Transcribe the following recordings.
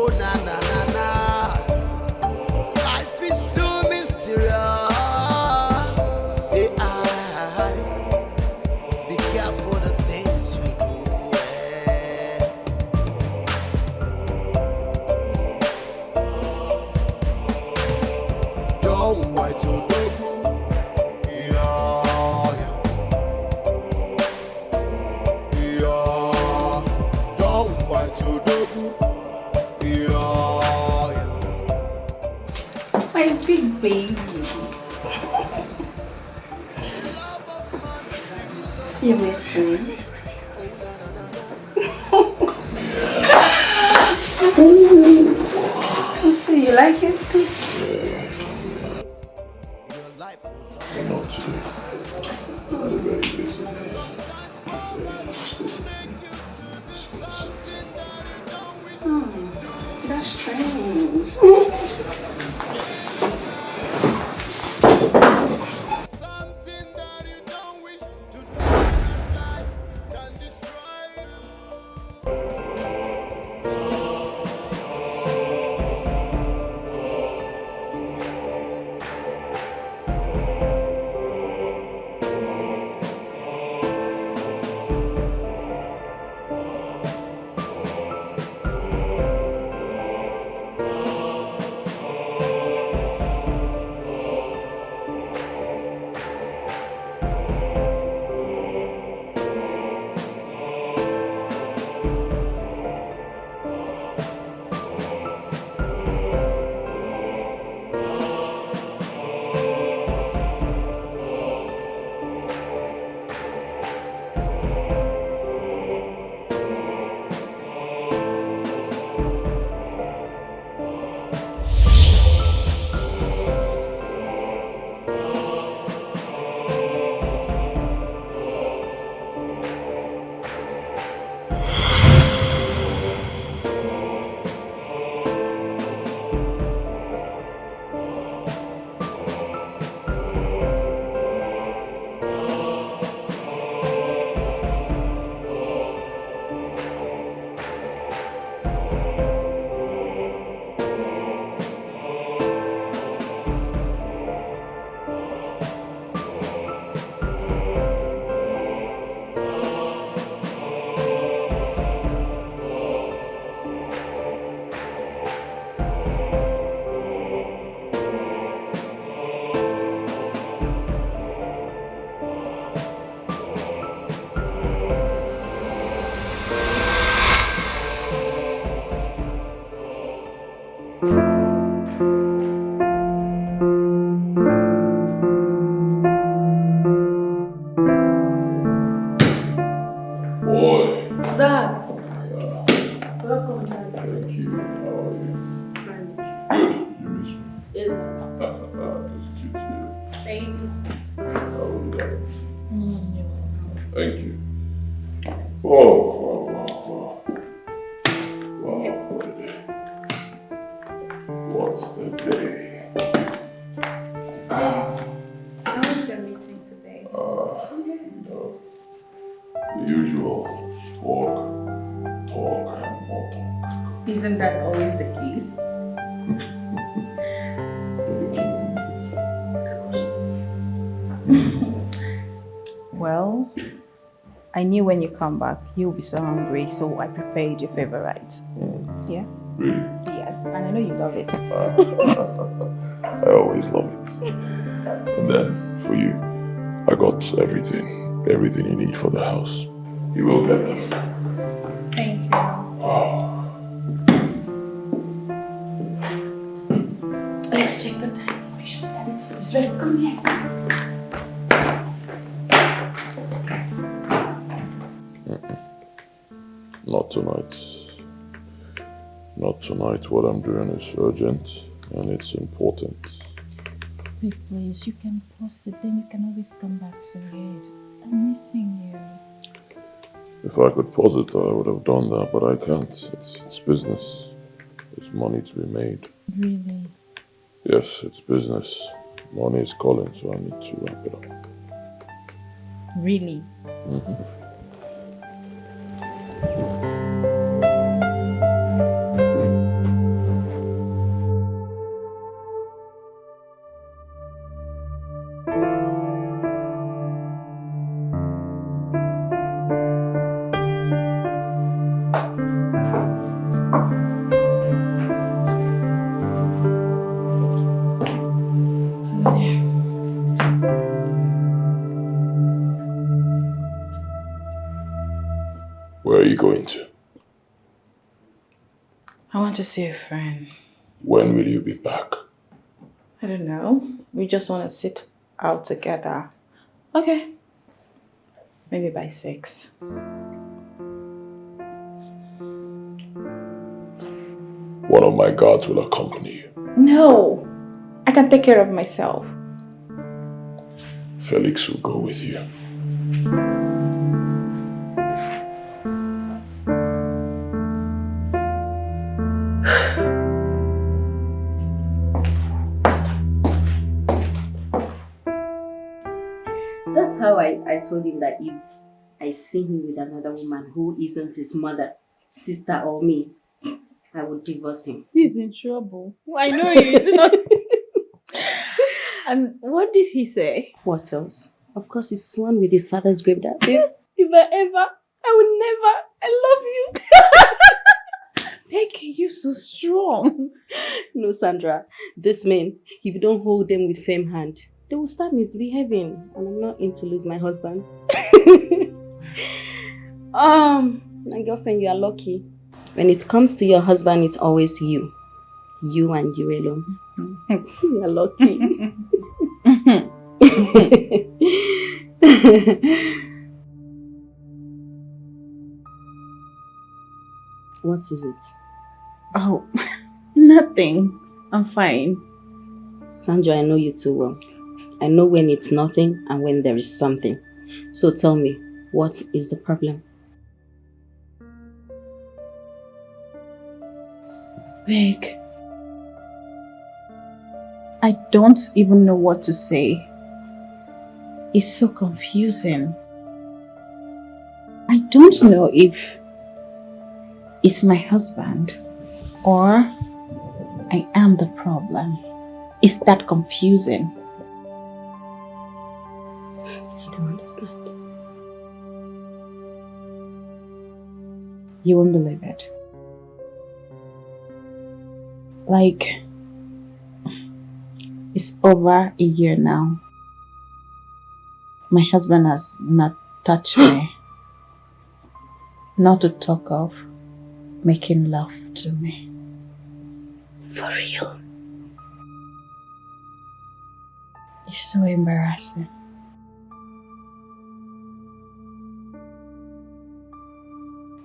Oh na na na na. Life is too mysterious. Hey, be careful the things you do. Don't wait to do. Yeah, yeah. Don't wait to do. Yeah. My big baby. You missed me. So you like it? Not today. I'm very busy. That's strange. Something that you don't wish to do life can destroy Boy. Dad. Yeah. Welcome, Dad. Thank you. How are you? Fine. Good. You miss me? Yes. It's cute too. Thank you. How old are you? Thank you. Oh, wow. Wow, what a day. What a day. How was your meeting today? The usual talk, and more talk. Isn't that always the case? Well, I knew when you come back, you'll be so hungry, so I prepared your favorite. Yeah? Really? Yes, and I know you love it. I always love it. And then, for you, I got everything you need for the house. You will get them. Thank you. Let's check the time. Make sure that is ready. Come here. Not tonight. Not tonight. What I'm doing is urgent and it's important. Wait, please, you can pause it, then you can always come back to it. I'm missing you. If I could pause it, I would have done that, but I can't. It's business. There's money to be made. Really? Yes, it's business. Money is calling, so I need to wrap it up. Really? I want to see a friend. When will you be back? I don't know. We just want to sit out together. Okay. Maybe by 6. One of my guards will accompany you. No. I can take care of myself. Felix will go with you. That's how I told him that if I see him with another woman who isn't his mother, sister, or me, I would divorce him. He's in trouble. I know you, is it not? And what did he say? What else? Of course, he's sworn with his father's grave that If I ever, I would never. I love you. Becky, you're so strong. no, Sandra, this men, if you don't hold them with firm hand, they will start misbehaving, and I'm not in to lose my husband. My girlfriend, you are lucky. When it comes to your husband, it's always you. You and you alone. You are lucky. What is it? Oh, nothing. I'm fine. Sandra, I know you too well. I know when it's nothing and when there is something. So tell me, what is the problem? Big. I don't even know what to say. It's so confusing. I don't know if it's my husband or I am the problem. It's that confusing. I don't understand. You won't believe it. Like, it's over a year now. My husband has not touched me. Not to talk of making love to me. For real? It's so embarrassing.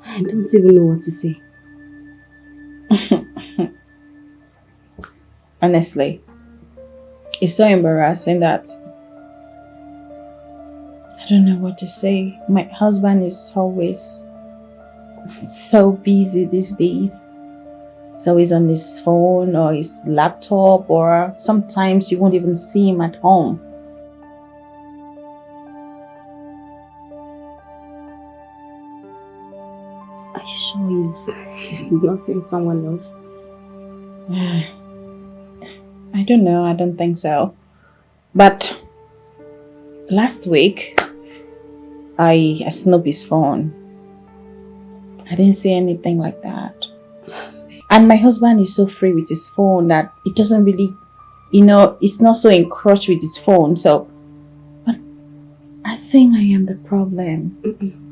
I don't even know what to say. Honestly, it's so embarrassing that I don't know what to say. My husband is always so busy these days. He's always on his phone or his laptop, or sometimes you won't even see him at home. Are you sure he's not seeing someone else? I don't know, I don't think so. But last week, I snooped his phone. I didn't see anything like that. And my husband is so free with his phone that it doesn't really, it's not so encroached with his phone. So, but I think I am the problem.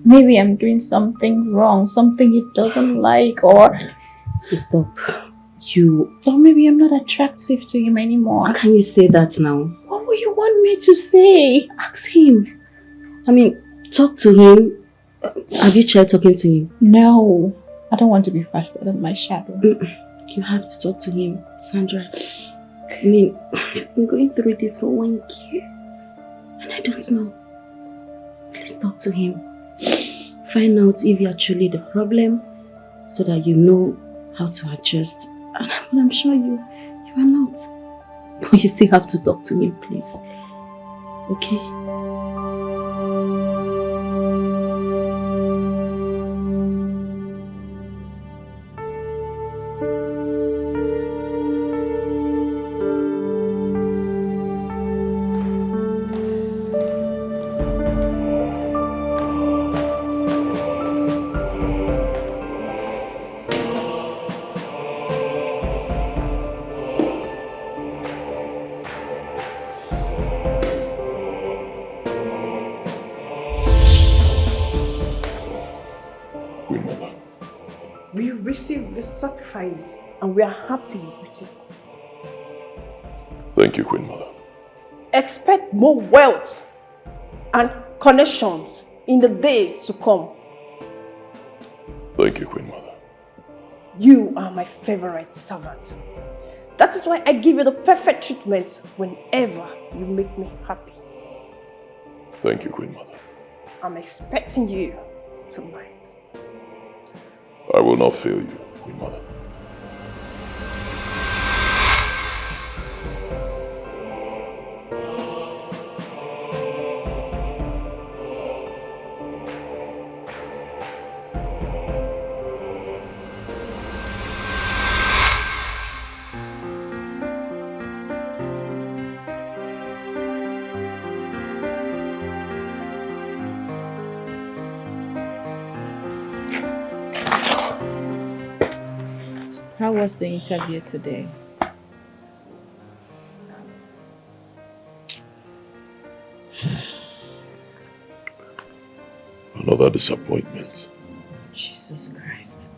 Maybe I'm doing something wrong, something he doesn't like, or... So stop. Or maybe I'm not attractive to him anymore. How can you say that now? What will you want me to say? Ask him. I mean, talk to him. Have you tried talking to him? No, I don't want to be faster than my shadow. You have to talk to him, Sandra. I mean, I've been going through this for 1 year. And I don't know. Please talk to him. Find out if you are truly the problem so that you know how to adjust. And I'm sure you are not. But you still have to talk to him, please. Okay? sacrifice and we are happy with it. Thank you, Queen Mother. Expect more wealth and connections in the days to come. Thank you, Queen Mother. You are my favorite servant. That is why I give you the perfect treatment whenever you make me happy. Thank you, Queen Mother. I'm expecting you tonight. I will not fail you, Queen Mother. How was the interview today? Another disappointment. Jesus Christ.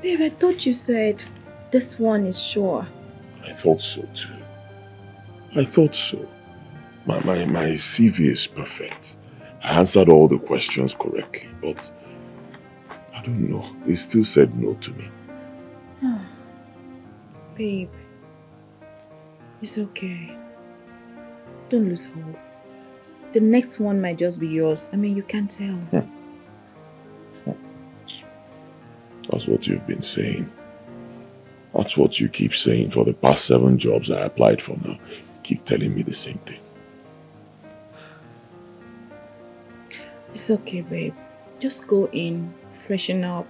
Babe, I thought you said this one is sure. I thought so too. I thought so. My CV is perfect. I answered all the questions correctly, but I don't know. They still said no to me. Babe, it's okay. Don't lose hope. The next one might just be yours. I mean, you can't tell. That's what you've been saying. That's what you keep saying for the past 7 jobs I applied for now. You keep telling me the same thing. It's okay, babe. Just go in, freshen up,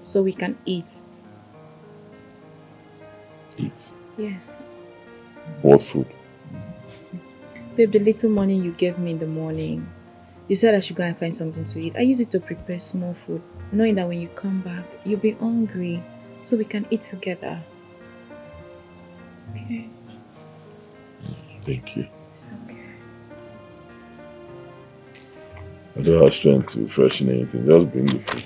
so we can eat. Eat? Yes. What food? Babe, the little money you gave me in the morning, you said I should go and find something to eat. I use it to prepare small food, knowing that when you come back, you'll be hungry, so we can eat together. Okay? Thank you. It's okay. I don't have strength to freshen anything. Just bring the food.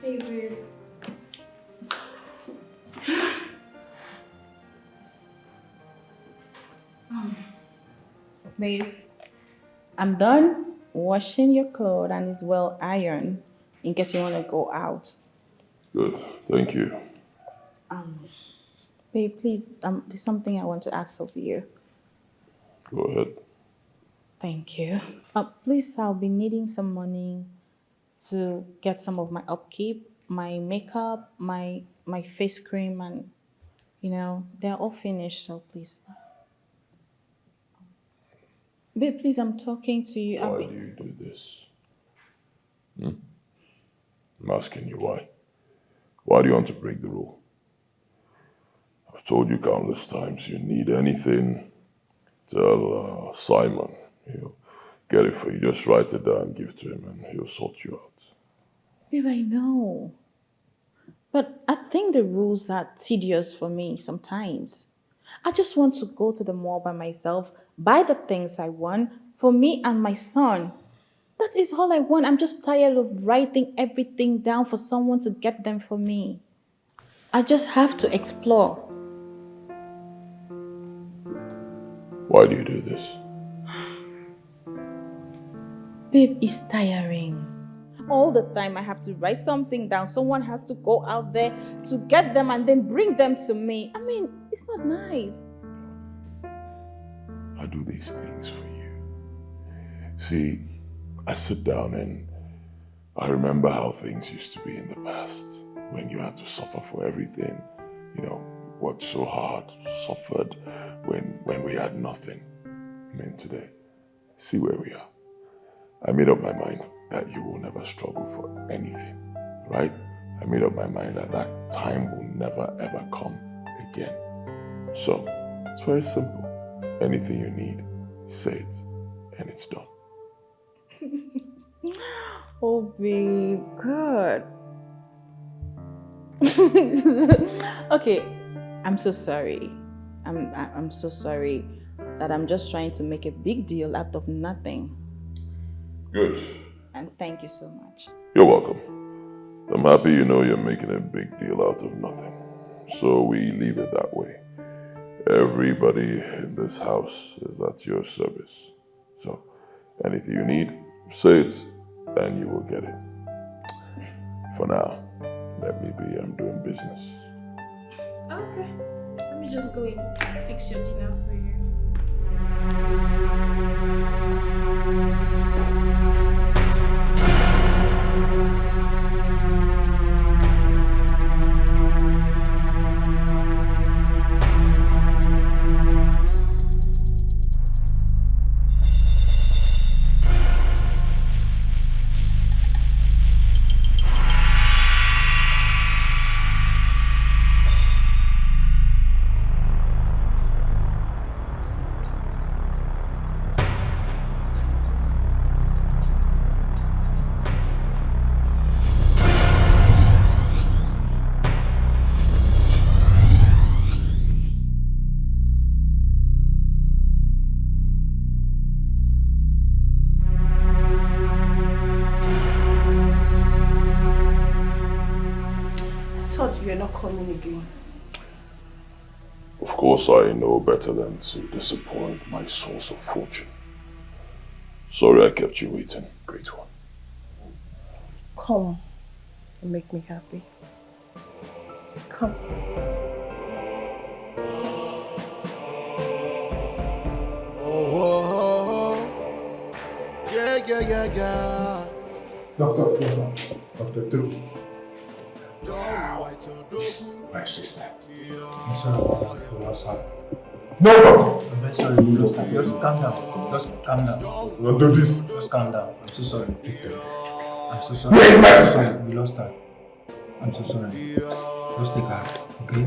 Hey, babe. Babe, I'm done washing your clothes and it's well ironed in case you want to go out. Good. Thank you. Babe, please, there's something I want to ask of you. Go ahead. Thank you. Please, I'll be needing some money to get some of my upkeep, my makeup, my face cream, and they're all finished. So please, babe, please, I'm talking to you. Why do you do this? I'm asking you why. Why do you want to break the rule? I've told you countless times, you need anything, tell Simon. He'll get it for you. Just write it down, give to him, and he'll sort you out. Babe, I know. But I think the rules are tedious for me sometimes. I just want to go to the mall by myself, buy the things I want for me and my son. That is all I want. I'm just tired of writing everything down for someone to get them for me. I just have to explore. Why do you do this? Babe, it's tiring. All the time I have to write something down. Someone has to go out there to get them and then bring them to me. I mean, it's not nice. never do these things for you. See, I sit down and I remember how things used to be in the past, when you had to suffer for everything, you know, worked so hard, suffered when we had nothing. I mean, today, see where we are. I made up my mind that you will never struggle for anything, right? I made up my mind that that time will never ever come again. So, it's very simple. Anything you need, say it, and it's done. Oh, babe, good. Okay, I'm so sorry. I'm so sorry that I'm just trying to make a big deal out of nothing. Good. And thank you so much. You're welcome. I'm happy you know you're making a big deal out of nothing. So we leave it that way. Everybody in this house is at your service. So anything you need, say it and you will get it. For now, let me be, I'm doing business. Okay. Let me just go in and fix your dinner for you. You're not coming again. Of course, I know better than to disappoint my source of fortune. Sorry I kept you waiting, great one. Come and make me happy. Come. Oh, yeah. Doctor, Drew. My sister. I'm sorry about that. We lost her. No, I'm very sorry we lost her. Just calm down. Just calm down. don't do this. Just calm down. I'm so sorry. Please tell me. I'm so sorry. Where is my sister? We lost her. I'm so sorry. Just take her, okay?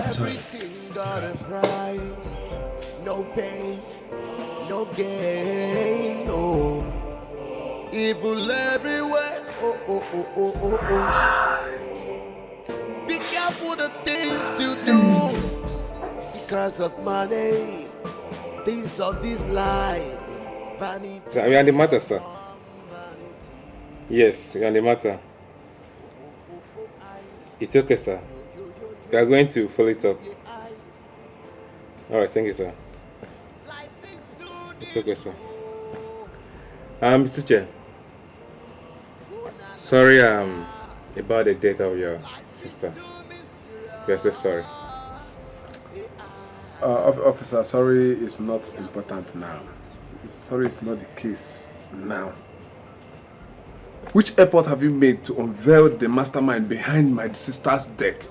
I'm sorry. Everything got a price. No pain, no gain, no. Evil everywhere. Oh. Be careful the things you do because of money. Things of this life is vanity. Sir, we are on the matter, sir. Yes, we are on the matter. It's okay, sir. We are going to follow it up. Alright, thank you, sir. It's okay, sir. Mr. Chair. Sorry about the death of your sister. We are so sorry. Officer, sorry is not important now. Sorry is not the case now. Which effort have you made to unveil the mastermind behind my sister's death?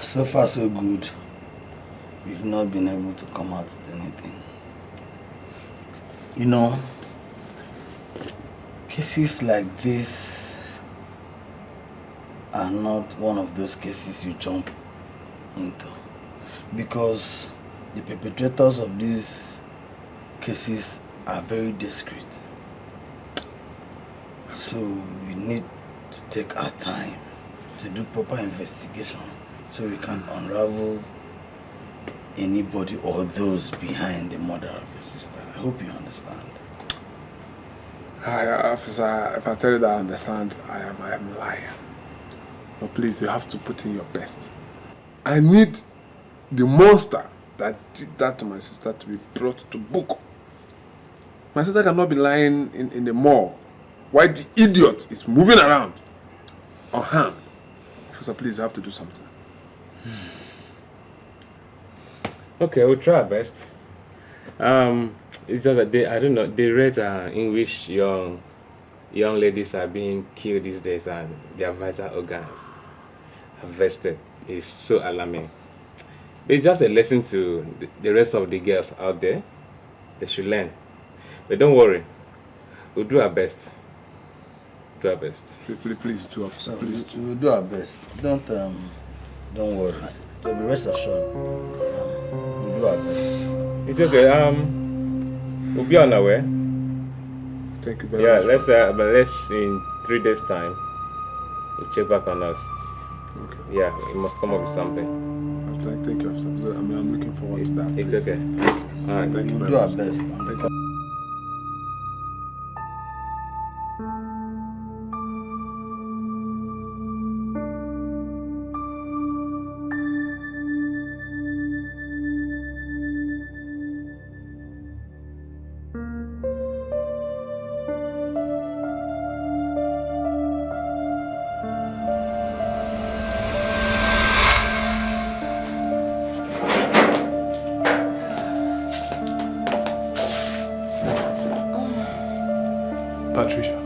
So far, so good. We've not been able to come out with anything. You know, cases like this are not one of those cases you jump into, because the perpetrators of these cases are very discreet. So we need to take our time to do proper investigation so we can unravel anybody or those behind the murder of your sister. I hope you understand. Officer, if I tell you that I understand, I am lying. But please, you have to put in your best. I need the monster that did that to my sister to be brought to book. My sister cannot be lying in the mall while the idiot is moving around unharmed. Officer, please, you have to do something. Okay, we'll try our best. It's just that I don't know, the rate in which young ladies are being killed these days and their vital organs are vested is so alarming. But it's just a lesson to the rest of the girls out there. They should learn. But don't worry, we'll do our best. Do our best. Please do, officer. Please. We'll do our best. Don't worry. So be rest assured. We'll do our best. It's okay. We'll be on our way. Thank you very much. Yeah, let's in 3 days time, we'll check back on us. Okay. Yeah, you must come up with something. Thank you, officer. I'm looking forward to that. It's okay. All right. Thank you We'll very do our much. best. Thank you. Patricia,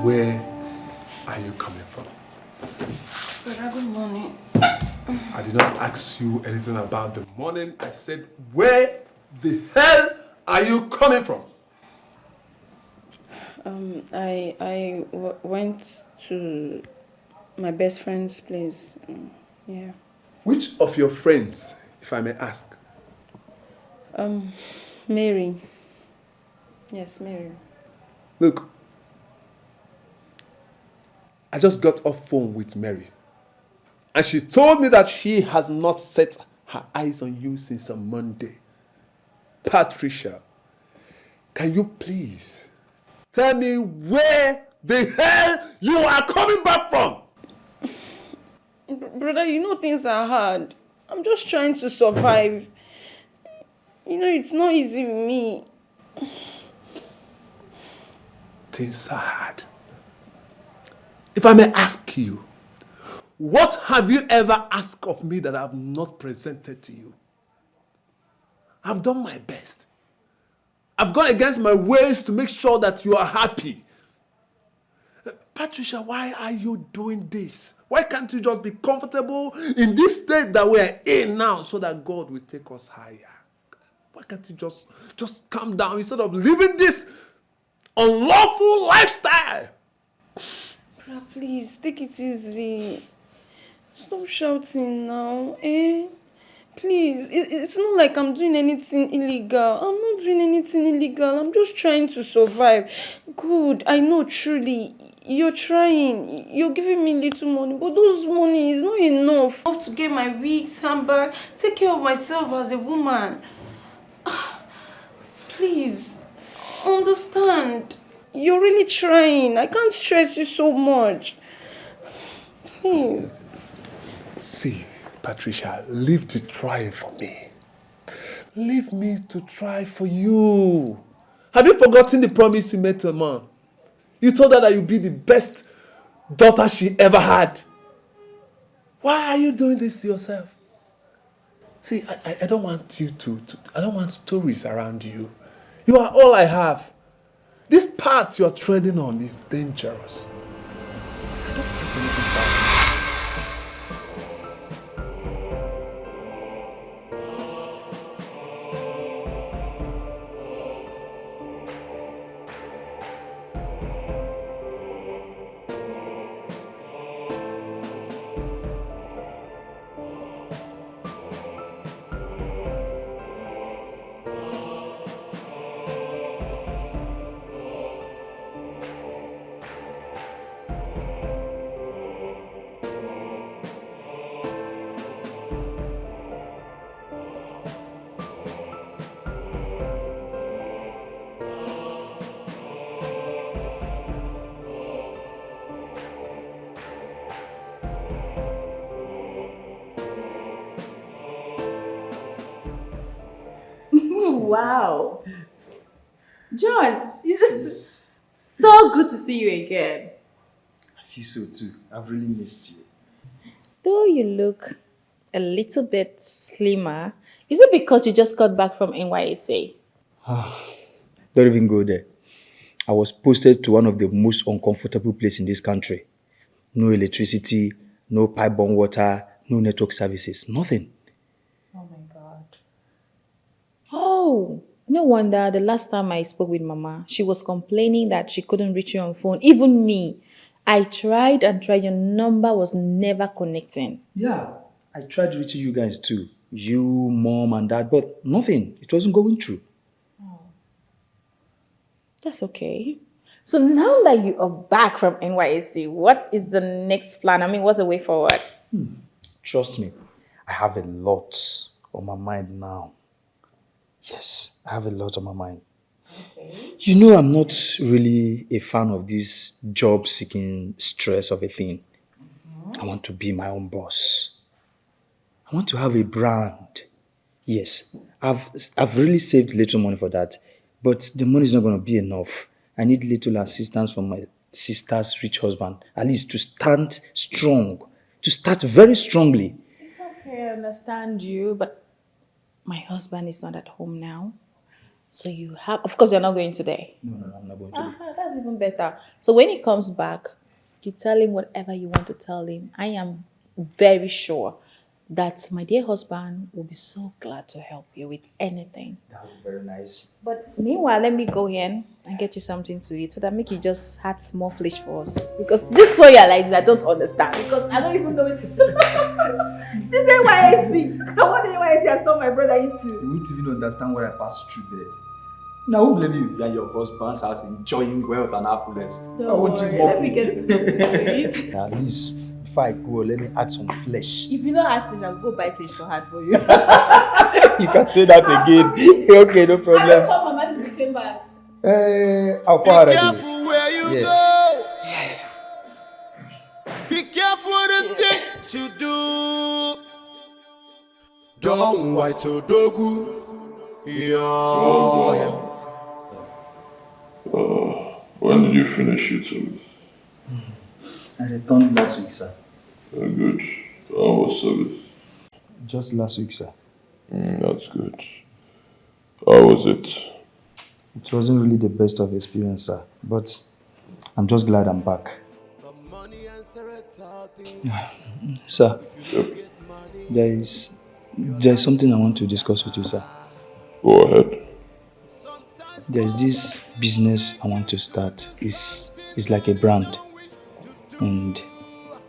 where are you coming from? Good morning. I did not ask you anything about the morning. I said, where the hell are you coming from? I went to my best friend's place. Yeah. Which of your friends, if I may ask? Mary. Yes, Mary. Look, I just got off phone with Mary. And she told me that she has not set her eyes on you since on Monday. Patricia, can you please tell me where the hell you are coming back from? Brother, you know things are hard. I'm just trying to survive. You know, it's not easy with me. Things are hard. If I may ask you, what have you ever asked of me that I have not presented to you? I've done my best. I've gone against my ways to make sure that you are happy. Patricia, why are you doing this? Why can't you just be comfortable in this state that we are in now so that God will take us higher? Why can't you just calm down instead of living this unlawful lifestyle? Please, take it easy. Stop shouting now, eh? Please, it's not like I'm doing anything illegal. I'm not doing anything illegal. I'm just trying to survive. Good, I know truly. You're trying. You're giving me little money, but those money is not enough to get my wigs, handbag, take care of myself as a woman. Please, understand. You're really trying. I can't stress you so much. Please. See, Patricia, leave the try for me. Leave me to try for you. Have you forgotten the promise you made to Mom? You told her that you'd be the best daughter she ever had. Why are you doing this to yourself? See, I don't want you I don't want stories around you. You are all I have. This path you're treading on is dangerous. I don't want anything bad. Wow. John, it's so good to see you again. I feel so too. I've really missed you. Though you look a little bit slimmer. Is it because you just got back from NYSA? Don't even go there. I was posted to one of the most uncomfortable places in this country. No electricity, no pipe-borne water, no network services, nothing. Oh my God. Oh, no wonder the last time I spoke with Mama, she was complaining that she couldn't reach you on phone. Even me. I tried and tried. Your number was never connecting. Yeah, I tried reaching you guys too. You, mom, and dad, but nothing. It wasn't going through. That's okay. So now that you are back from NYSC, what is the next plan? I mean, what's the way forward? Trust me, I have a lot on my mind now. Yes, I have a lot on my mind. Okay. You know, I'm not really a fan of this job-seeking stress of a thing. I want to be my own boss. I want to have a brand. Yes, I've really saved little money for that, but the money is not going to be enough. I need little assistance from my sister's rich husband, at least to stand strong, to start very strongly. It's okay, I understand you, but my husband is not at home now. So you have, of course, you're not going today. No, I'm not going today. That's even better. So when he comes back, you tell him whatever you want to tell him. I am very sure that my dear husband will be so glad to help you with anything. That would be very nice. But meanwhile, let me go in and get you something to eat so that make you just add small flesh for us. Because this way you're like this, I don't understand. Because I don't even know it. This ain't why I see. I want NYSC I saw my brother eat too. You won't even understand what I passed through there. Now, who blame you? You're at your husband's house enjoying wealth and affluence. Don't worry, let me get you something to eat. At least, if I go, let me add some flesh. If you don't add flesh, I'll go buy flesh for her for you. You can say that again. Okay, no problem. I don't call Mama till she came back. I'll call her Be again. careful where you go. Be careful the things you do. Don't wait to dogu. Yeah. When did you finish your service? I returned last week, sir. Good. How was service? Just last week, sir. That's good. How was it? It wasn't really the best of experience, sir. But I'm just glad I'm back. Sir, Yep. there is something I want to discuss with you, sir. Go ahead. There's this business I want to start. It's like a brand. And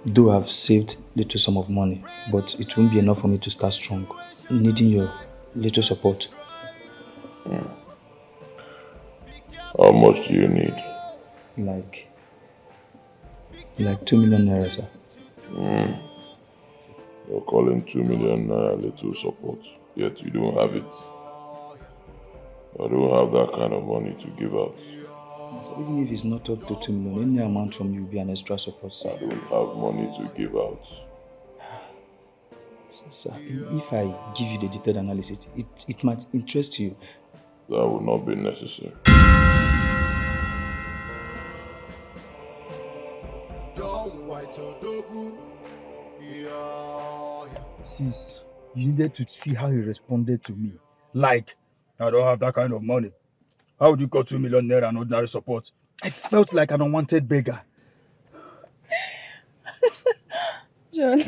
though I've saved little sum of money, but it won't be enough for me to start strong. Needing your little support. How much do you need? Like 2 million naira, sir. You're calling 2 million naira little support, yet you don't have it. I don't have that kind of money to give out. Even if it's not up to 2 million, any amount from you will be an extra support, sir. I don't have money to give out. Sir, if I give you the detailed analysis, it might interest you. That would not be necessary. Sis, you needed to see how he responded to me. Like, I don't have that kind of money. How would you call 2 million naira and ordinary support? I felt like an unwanted beggar. John,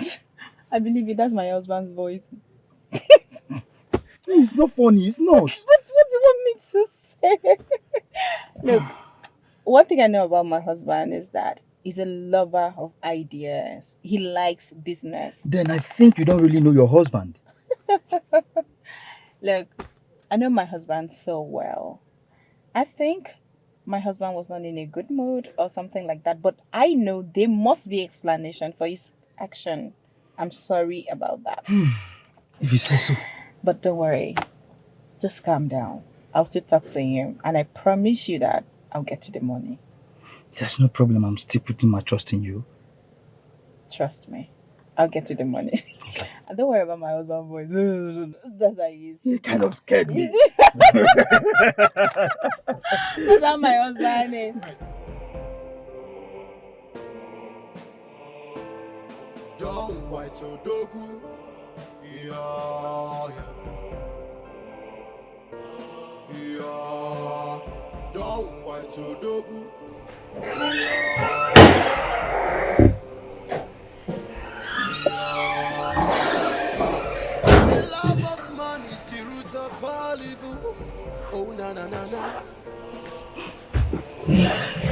I believe it. That's my husband's voice. It's not funny, it's not. But what do you want me to say? Look, one thing I know about my husband is that he's a lover of ideas. He likes business. Then I think you don't really know your husband. Look, I know my husband so well. I think my husband was not in a good mood or something like that, but I know there must be explanation for his action. I'm sorry about that. If you say so. But don't worry. Just calm down. I'll still talk to him, and I promise you that I'll get you the money. There's no problem. I'm still putting my trust in you. Trust me. I'll get you the money. Okay. And don't worry about my husband's voice. That's how he is. You kind of scared me. That's how my husband is. Don't wait to dogu. Yeah, yeah. Don't want to do good. The love of money is the root of all evil. Oh, na na na na.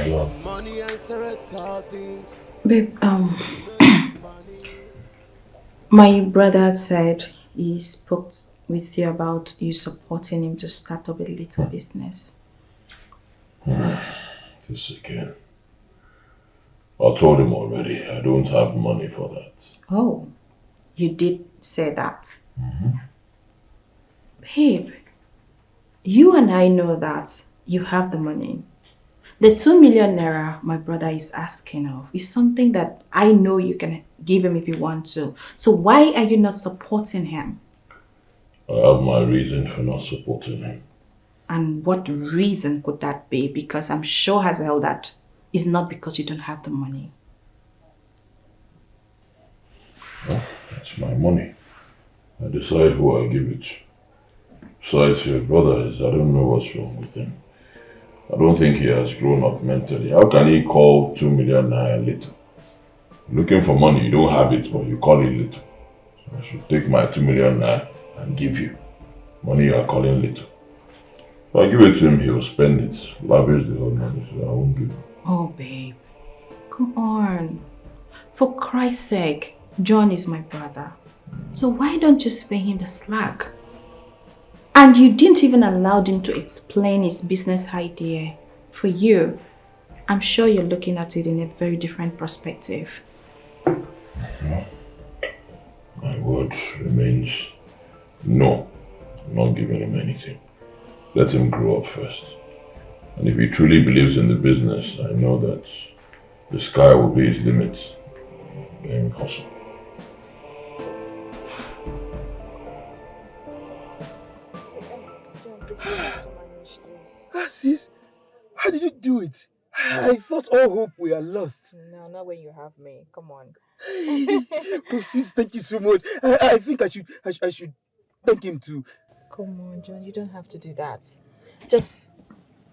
But money answers all things. Babe, Money. my brother said he spoke with you about you supporting him to start up a little business. This again. I told him already, I don't have money for that. Oh, you did say that. Babe, you and I know that you have the money. The 2 million naira my brother is asking of is something that I know you can give him if you want to. So why are you not supporting him? I have my reason for not supporting him. And what reason could that be? Because I'm sure as hell that it's not because you don't have the money. Well, it's my money. I decide who I give it to. Besides, your brother I don't know what's wrong with him. I don't think he has grown up mentally. How can he call 2 million naira little? Looking for money, you don't have it, but you call it little. So I should take my 2 million naira and give you. Money you are calling little. If I give it to him, he'll spend it, lavish the whole money, so I won't give him. Oh, babe. Come on. For Christ's sake, John is my brother. So why don't you spare him the slack? And you didn't even allow him to explain his business idea for you. I'm sure you're looking at it in a very different perspective. No. My word remains no. I'm not giving him anything. Let him grow up first. And if he truly believes in the business, I know that the sky will be his limit. Let him hustle. Sis, how did you do it? I thought all hope we are lost. No, not when you have me. Come on. Oh, sis, thank you so much. I think I should thank him too. Come on, John. You don't have to do that. Just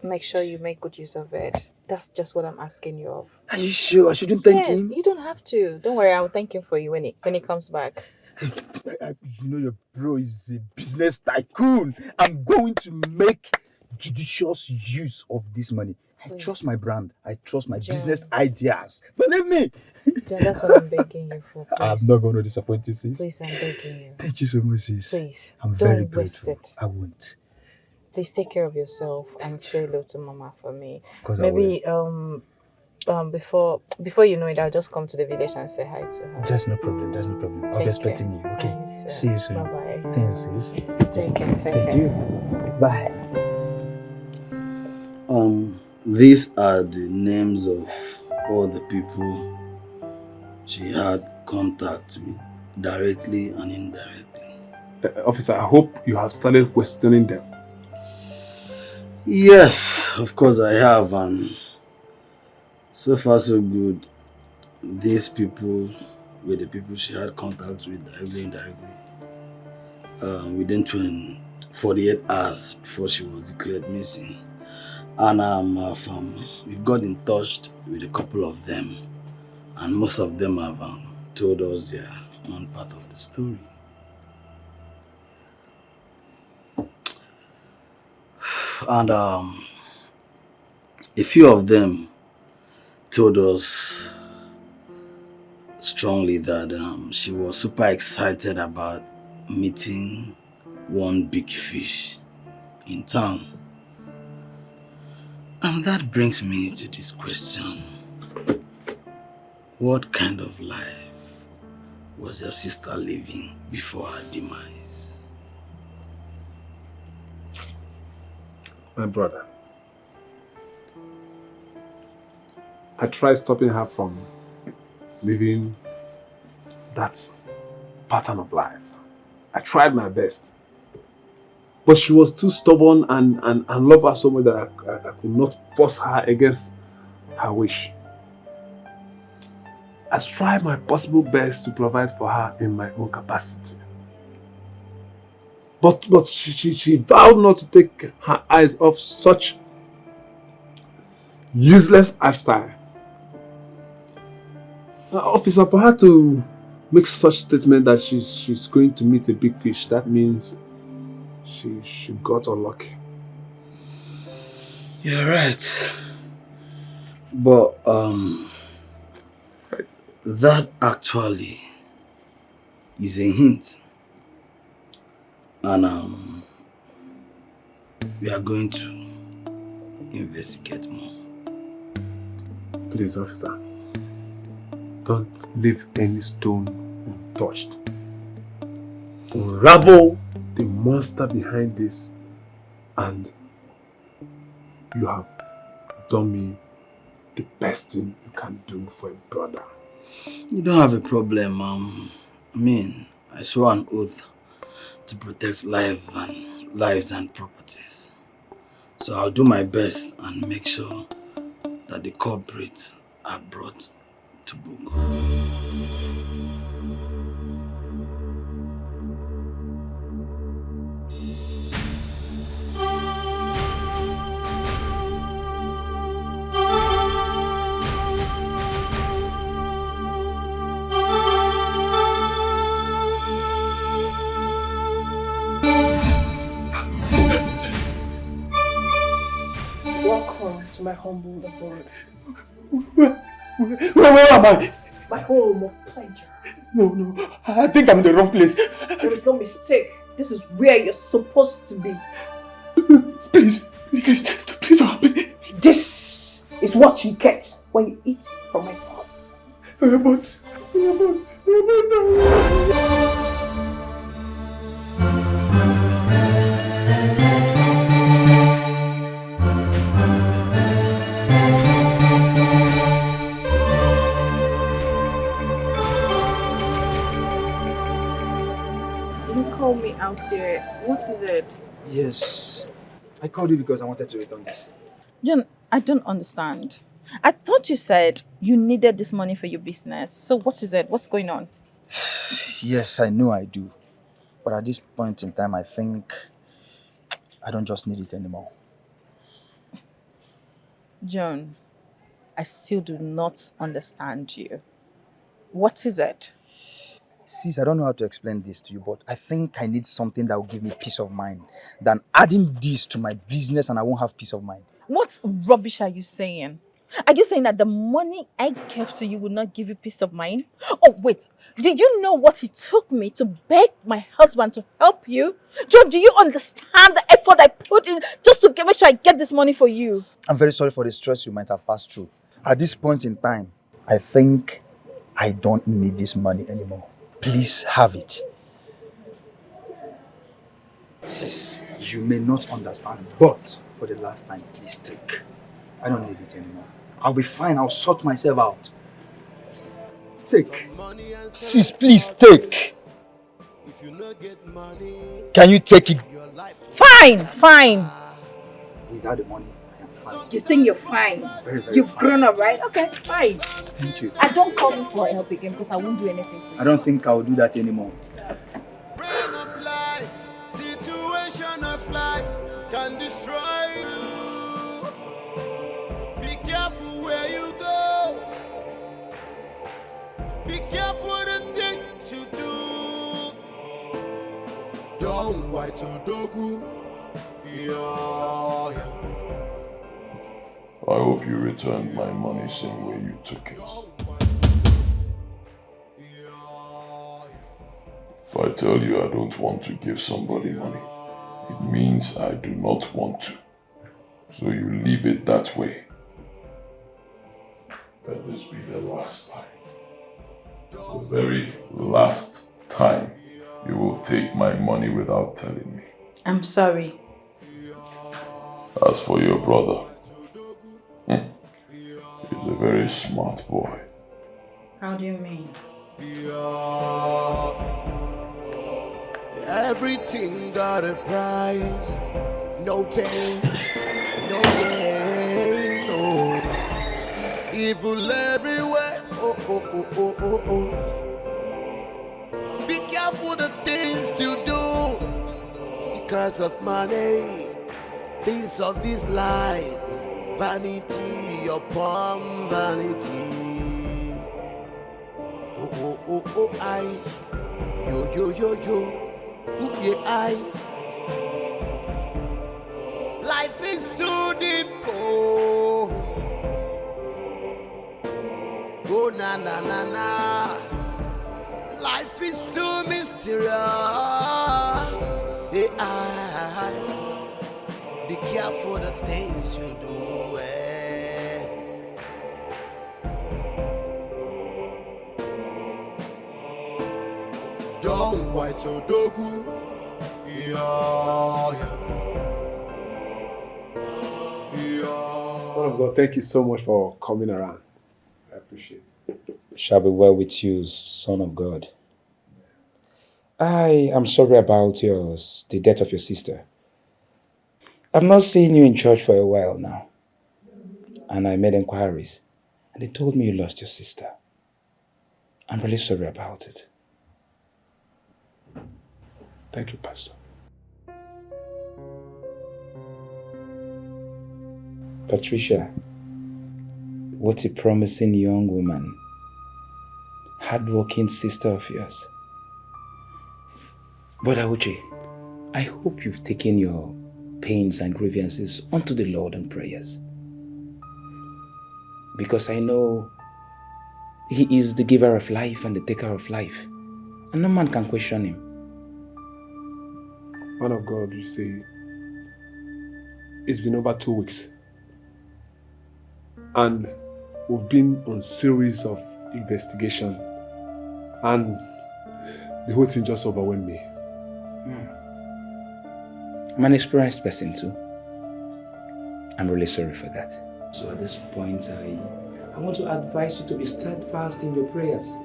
make sure you make good use of it. That's just what I'm asking you of. Are you sure I shouldn't thank Yes, him? you don't have to. Don't worry, I'll thank him for you when he comes back. You know your bro is a business tycoon. I'm going to make judicious use of this money. I trust my brand. I trust my business ideas. Believe me. John, that's what I'm begging you for. Please. I'm not going to disappoint you, sis. Please, I'm begging you. Thank you so much, sis. Please, I'm don't very waste grateful. it. I won't. Please take care of yourself and say hello to Mama for me. Of course Maybe I will. before you know it, I'll just come to the village and say hi to her. Just no problem. There's no problem. I'll Take be expecting you. Okay. care. See you soon. Bye bye. Thanks, sis. Take care. Thank you. Bye. These are the names of all the people she had contact with, directly and indirectly. Officer, I hope you have started questioning them. Yes, of course I have, and so far so good. These people were the people she had contact with, directly and indirectly, within 48 hours before she was declared missing. And we've got in touch with a couple of them, and most of them have told us their own part of the story. And a few of them told us strongly that she was super excited about meeting one big fish in town. And that brings me to this question. What kind of life was your sister living before her demise? My brother, I tried stopping her from living that pattern of life. I tried my best. But she was too stubborn and loved her so much that I could not force her against her wish. I tried my possible best to provide for her in my own capacity. But she vowed not to take her eyes off such useless lifestyle. Officer, for her to make such statement that she's going to meet a big fish, that means she got unlucky. You're right. But that actually is a hint. And we are going to investigate more. Please, officer, don't leave any stone untouched. Unravel the monster behind this, and you have done me the best thing you can do for a brother. You don't have a problem, I mean, I swore an oath to protect lives and properties. So I'll do my best and make sure that the culprits are brought to book. Welcome to my humble abode. Where am I? My home of pleasure. No, I think I'm in the wrong place. There is no mistake. This is where you're supposed to be. Please help me. This is what you get when you eat from my pots. You called me out here. What is it? Yes, I called you because I wanted to return this. John, I don't understand. I thought you said you needed this money for your business. So what is it? What's going on? Yes, I know I do. But at this point in time, I think I don't just need it anymore. John, I still do not understand you. What is it? Sis, I don't know how to explain this to you, but I think I need something that will give me peace of mind than adding this to my business and I won't have peace of mind. What rubbish are you saying? Are you saying that the money I gave to you will not give you peace of mind? Oh, wait. Do you know what it took me to beg my husband to help you? John, do you understand the effort I put in just to make sure I get this money for you? I'm very sorry for the stress you might have passed through. At this point in time, I think I don't need this money anymore. Please have it. Sis, you may not understand, but for the last time, please take. I don't need it anymore. I'll be fine. I'll sort myself out. Take. Sis, please take. Can you take it? Fine. Without the money, I am fine. You think you're fine? Very You've fine. grown up, right? Okay, fine. Thank you. I don't call me for help again because I won't do anything for you. I don't think I'll do that anymore. Brain of life, situation of life can destroy you. Be careful where you go. Be careful the things you do. Don't wait to dogu. Yeah. I hope you returned my money same way you took it. If I tell you I don't want to give somebody money, it means I do not want to. So you leave it that way. Let this be the last time. The very last time you will take my money without telling me. I'm sorry. As for your brother, he's a very smart boy. How do you mean? Everything got a price. No pain, no gain, no. Evil everywhere. Oh. Be careful the things you do. because of money. Things of this life is vanity upon vanity. Oh, oh, oh, oh, I. Yo, yo, yo, yo. Oh, yeah, I. Life is too deep. Oh, oh, na, na, na, na. Life is too mysterious. Hey, I. Be careful the things you do. Don't wait to dogu. Yeah, yeah. Man of God, thank you so much for coming around. I appreciate it. Shall be well with you, son of God. I am sorry about the death of your sister. I've not seen you in church for a while now. And I made inquiries. And they told me you lost your sister. I'm really sorry about it. Thank you, Pastor. Patricia, what a promising young woman. Hardworking sister of yours. Brother Uche, I hope you've taken your pains and grievances unto the Lord in prayers. Because I know He is the giver of life and the taker of life. And no man can question Him. Man of God, you see, it's been over 2 weeks. And we've been on a series of investigation. And the whole thing just overwhelmed me. I'm an experienced person too. I'm really sorry for that. So at this point, I want to advise you to be steadfast in your prayers.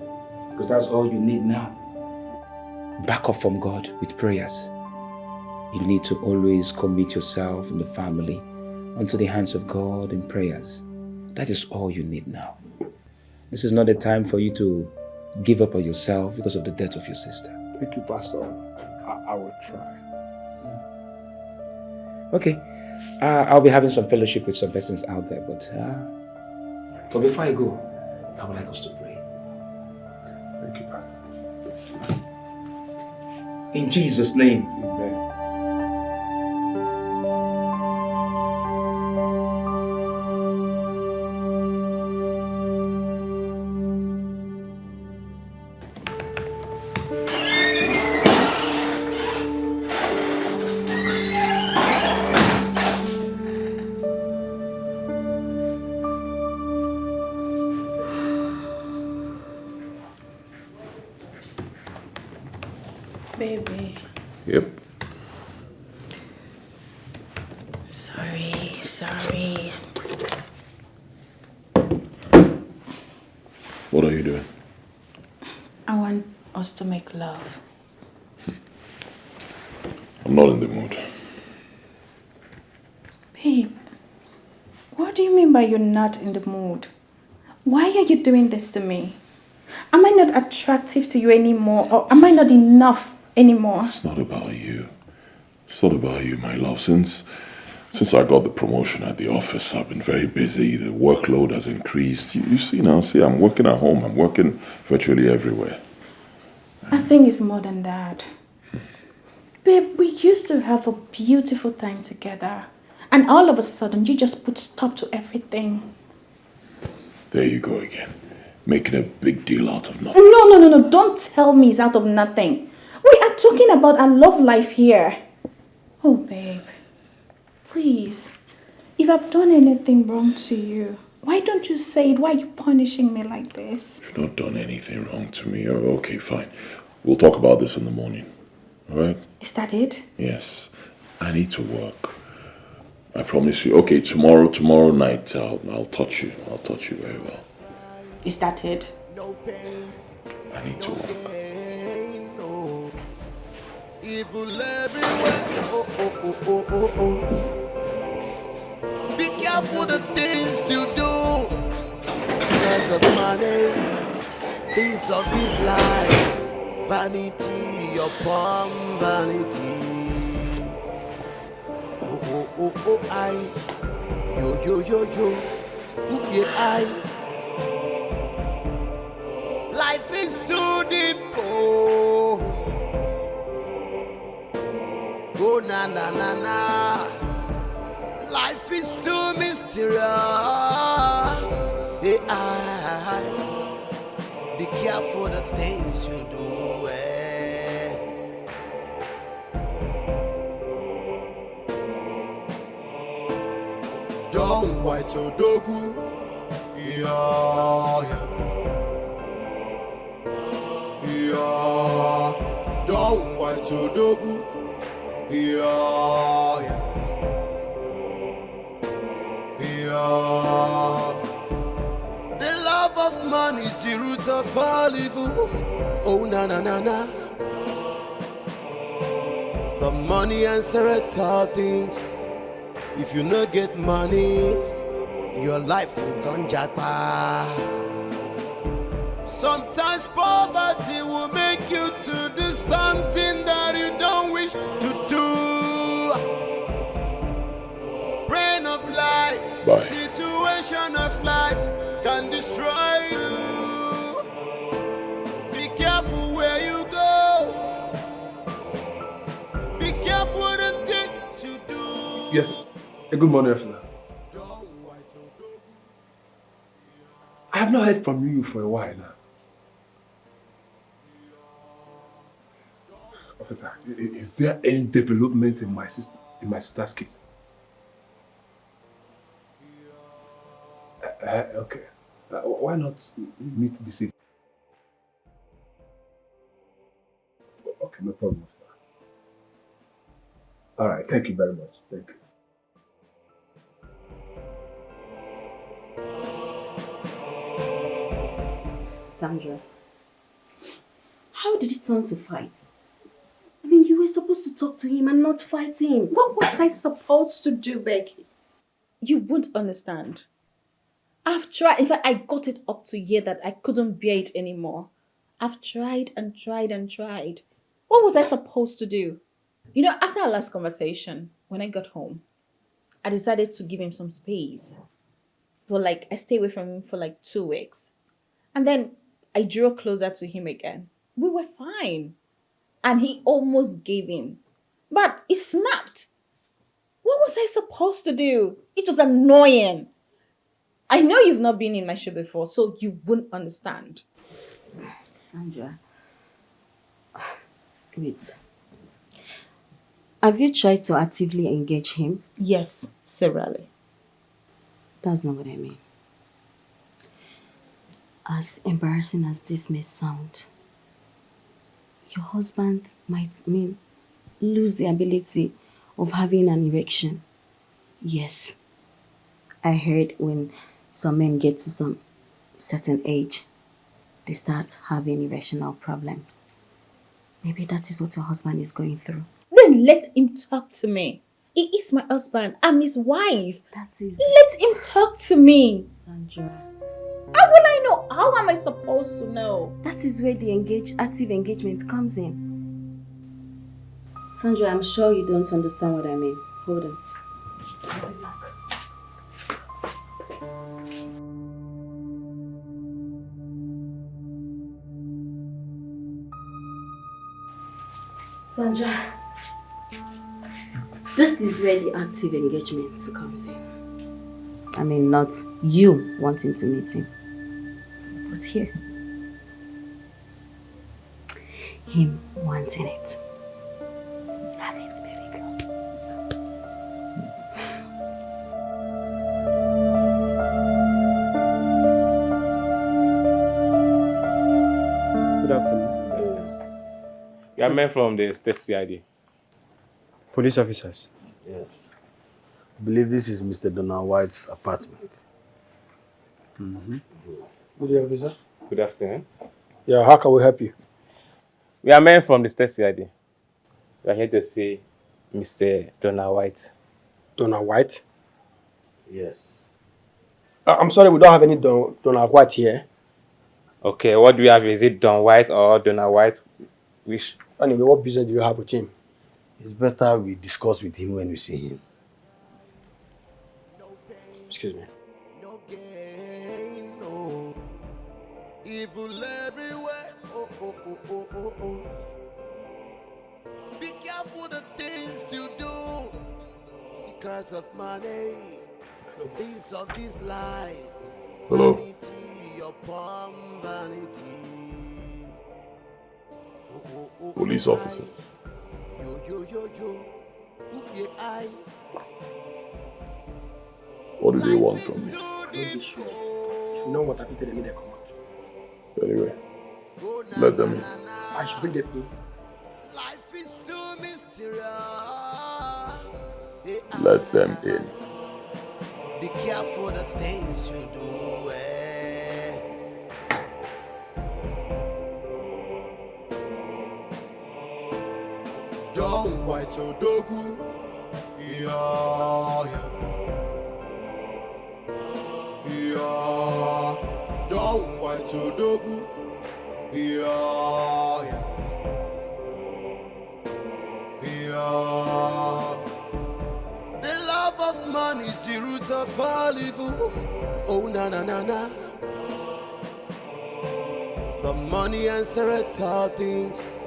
Because that's all you need now. Back up from God with prayers. You need to always commit yourself and the family unto the hands of God in prayers. That is all you need now. This is not a time for you to give up on yourself because of the death of your sister. Thank you, Pastor. I will try. Okay. I'll be having some fellowship with some persons out there, but before I go, I would like us to pray. Thank you, Pastor. In Jesus' name. Amen. Baby. Yep. Sorry. What are you doing? I want us to make love. I'm not in the mood. Babe, what do you mean by you're not in the mood? Why are you doing this to me? Am I not attractive to you anymore, or am I not enough anymore? It's not about you. It's not about you, my love. Since I got the promotion at the office, I've been very busy. The workload has increased. You see now, I'm working at home. I'm working virtually everywhere. I think it's more than that. Babe, we used to have a beautiful time together. And all of a sudden, you just put stop to everything. There you go again. Making a big deal out of nothing. No. Don't tell me it's out of nothing. We are talking about our love life here. Oh, babe. Please. If I've done anything wrong to you, why don't you say it? Why are you punishing me like this? You've not done anything wrong to me. Oh, okay, fine. We'll talk about this in the morning. All right? Is that it? Yes. I need to work. I promise you. Okay, tomorrow night, I'll touch you. I'll touch you very well. Is that it? I need to work. Evil everywhere. Oh. Be careful the things you do. Because of money, things of this life is vanity upon vanity. oh, oh, I. Yo, yo, yo, yo. Ooh, yeah, I. Life is too deep, oh. Oh, na, na, na, na. Life is too mysterious. Hey, I. Be careful the things you do, eh. Don't wait to dogu, yeah, yeah. Don't wait to dogu, yeah, yeah. The love of money is the root of all evil. Oh na na na na. But money answereth all things. If you no get money, your life will gone japa. Sometimes poverty will make you to do something that you don't wish to do. Brain of life, Bye. situation of life can destroy you. Be careful where you go. Be careful the things you do. Yes. Good morning, officer. I have not heard from you for a while now. Officer, is there any development in my sister's case? Okay. Why not meet this evening? Okay, no problem, officer. All right, thank you very much. Thank you. Sandra, how did it turn to fight? I mean, you were supposed to talk to him and not fight him. What was I supposed to do, Becky? You won't understand. I've tried. In fact, I got it up to here that I couldn't bear it anymore. I've tried and tried and tried. What was I supposed to do? You know, after our last conversation, when I got home, I decided to give him some space. I stayed away from him for 2 weeks. And then I drew closer to him again. We were fine. And he almost gave in. But he snapped. What was I supposed to do? It was annoying. I know you've not been in my show before, so you wouldn't understand. Sandra, wait. Have you tried to actively engage him? Yes, severally. That's not what I mean. As embarrassing as this may sound, your husband might lose the ability of having an erection. Yes, I heard when some men get to some certain age, they start having erectional problems. Maybe that is what your husband is going through. Then let him talk to me. He is my husband. I'm his wife. That is... Let him talk to me. Sandra. How will I know? How am I supposed to know? That is where the active engagement comes in. Sandra, I'm sure you don't understand what I mean. Hold on. I'll be back. Sandra, this is where the active engagement comes in. I mean, not you wanting to meet him, but here, him wanting it. Have it, baby girl. Good afternoon. You are men from the state CID. Police officers. Yes. I believe this is Mr. Donald White's apartment. Mm-hmm. Good day, officer. Good afternoon. Yeah, how can we help you? We are men from the state CID. We are here to see Mr. Donald White. Donald White? Yes. I'm sorry, we don't have any Donald White here. Okay, what do we have? Is it Don White or Donald White? Which? Anyway, what business do you have with him? It's better we discuss with him when we see him. Excuse me. No gain, no. Evil everywhere. Oh, oh, oh, oh, oh, oh. Be careful the things you do because of money. Things of this life is Hello? vanity upon vanity. Oh, oh, oh, Police oh, officer. yo, yo, yo, yo. Ooh, yeah, I. What do they want from me? I'm not sure. If you know what I've eaten, they come out. Anyway, let them in. I should bring them in. Life is too mysterious. Let them in. Be careful the things you do. Don't white so dogu. Yeah, yeah. Yeah. Don't white so dogu. Yeah, yeah. Yeah. The love of money is the root of all evil. Oh, na na na na. But money answereth all things.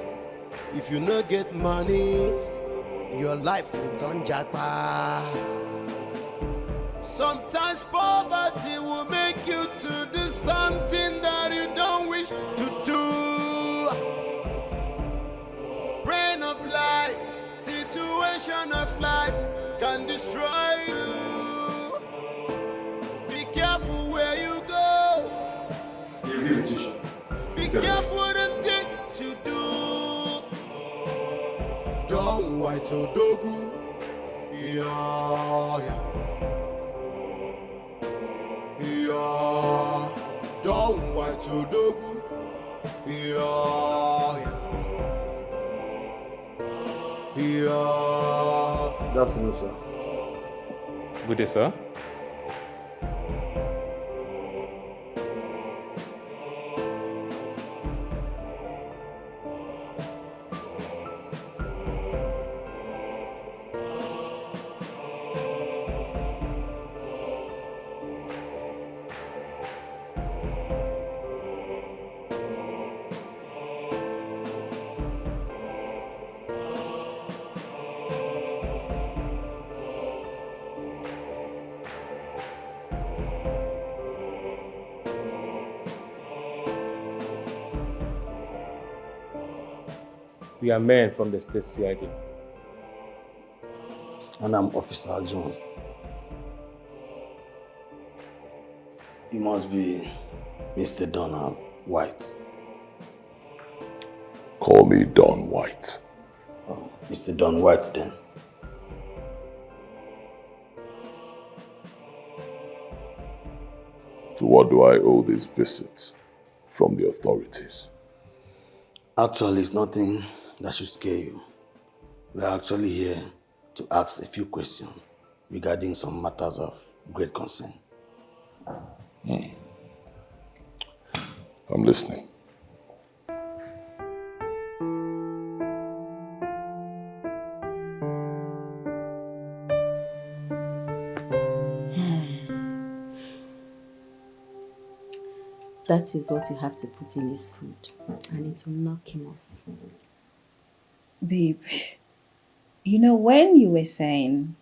If you no get money, your life will done japa. Sometimes poverty will make you to do something that you don't wish to do. Brain of life, situation of life can destroy you. Be careful where you go. Be careful the things you do. Don't white so dogu. Yeah, yeah. Yeah. Don't white so dogu. Yeah, yeah. Yeah. Good afternoon, sir. Good day, sir. We are men from the state CID. And I'm Officer John. You must be Mr. Donald White. Call me Don White. Oh, Mr. Don White then. To what do I owe this visit from the authorities? Actually, it's nothing that should scare you. We are actually here to ask a few questions regarding some matters of great concern. I'm listening. That is what you have to put in his food, and it will knock him off. Babe, you know, when you were saying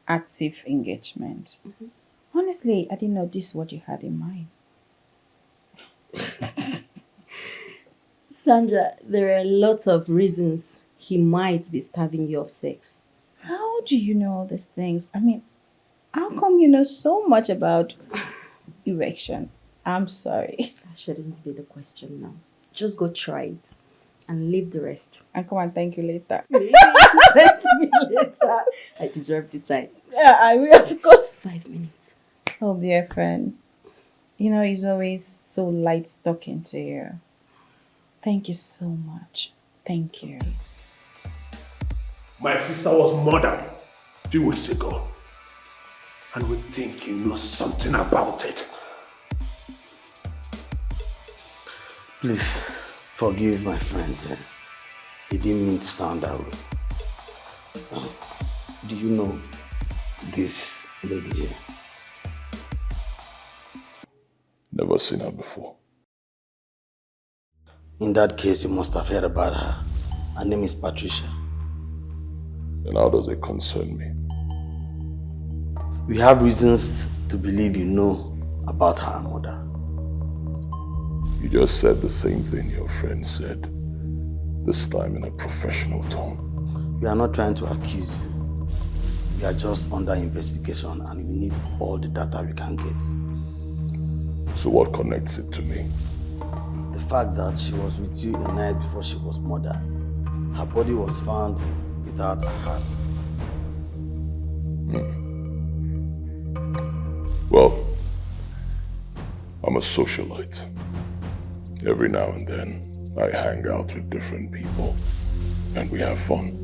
active engagement, honestly, I didn't know this is what you had in mind. Sandra, there are lots of reasons he might be starving you of sex. How do you know all these things? I mean, how come you know so much about erection? I'm sorry. That shouldn't be the question now. Just go try it and leave the rest. And come and thank you later. You should thank me later. I deserve the time. Yeah, I will, of course. 5 minutes. Oh, dear friend. You know, he's always so light talking to you. Thank you so much. Thank you. My sister was murdered a few weeks ago. And we think you know something about it. Please, forgive my friend. He didn't mean to sound that way. Do you know this lady here? never seen her before. In that case, you must have heard about her. Her name is Patricia. And how does it concern me? We have reasons to believe you know about her mother. You just said the same thing your friend said, this time in a professional tone. We are not trying to accuse you. We are just under investigation and we need all the data we can get. So what connects it to me? The fact that she was with you a night before she was murdered. Her body was found without a heart. Well, I'm a socialite. Every now and then, I hang out with different people, and we have fun.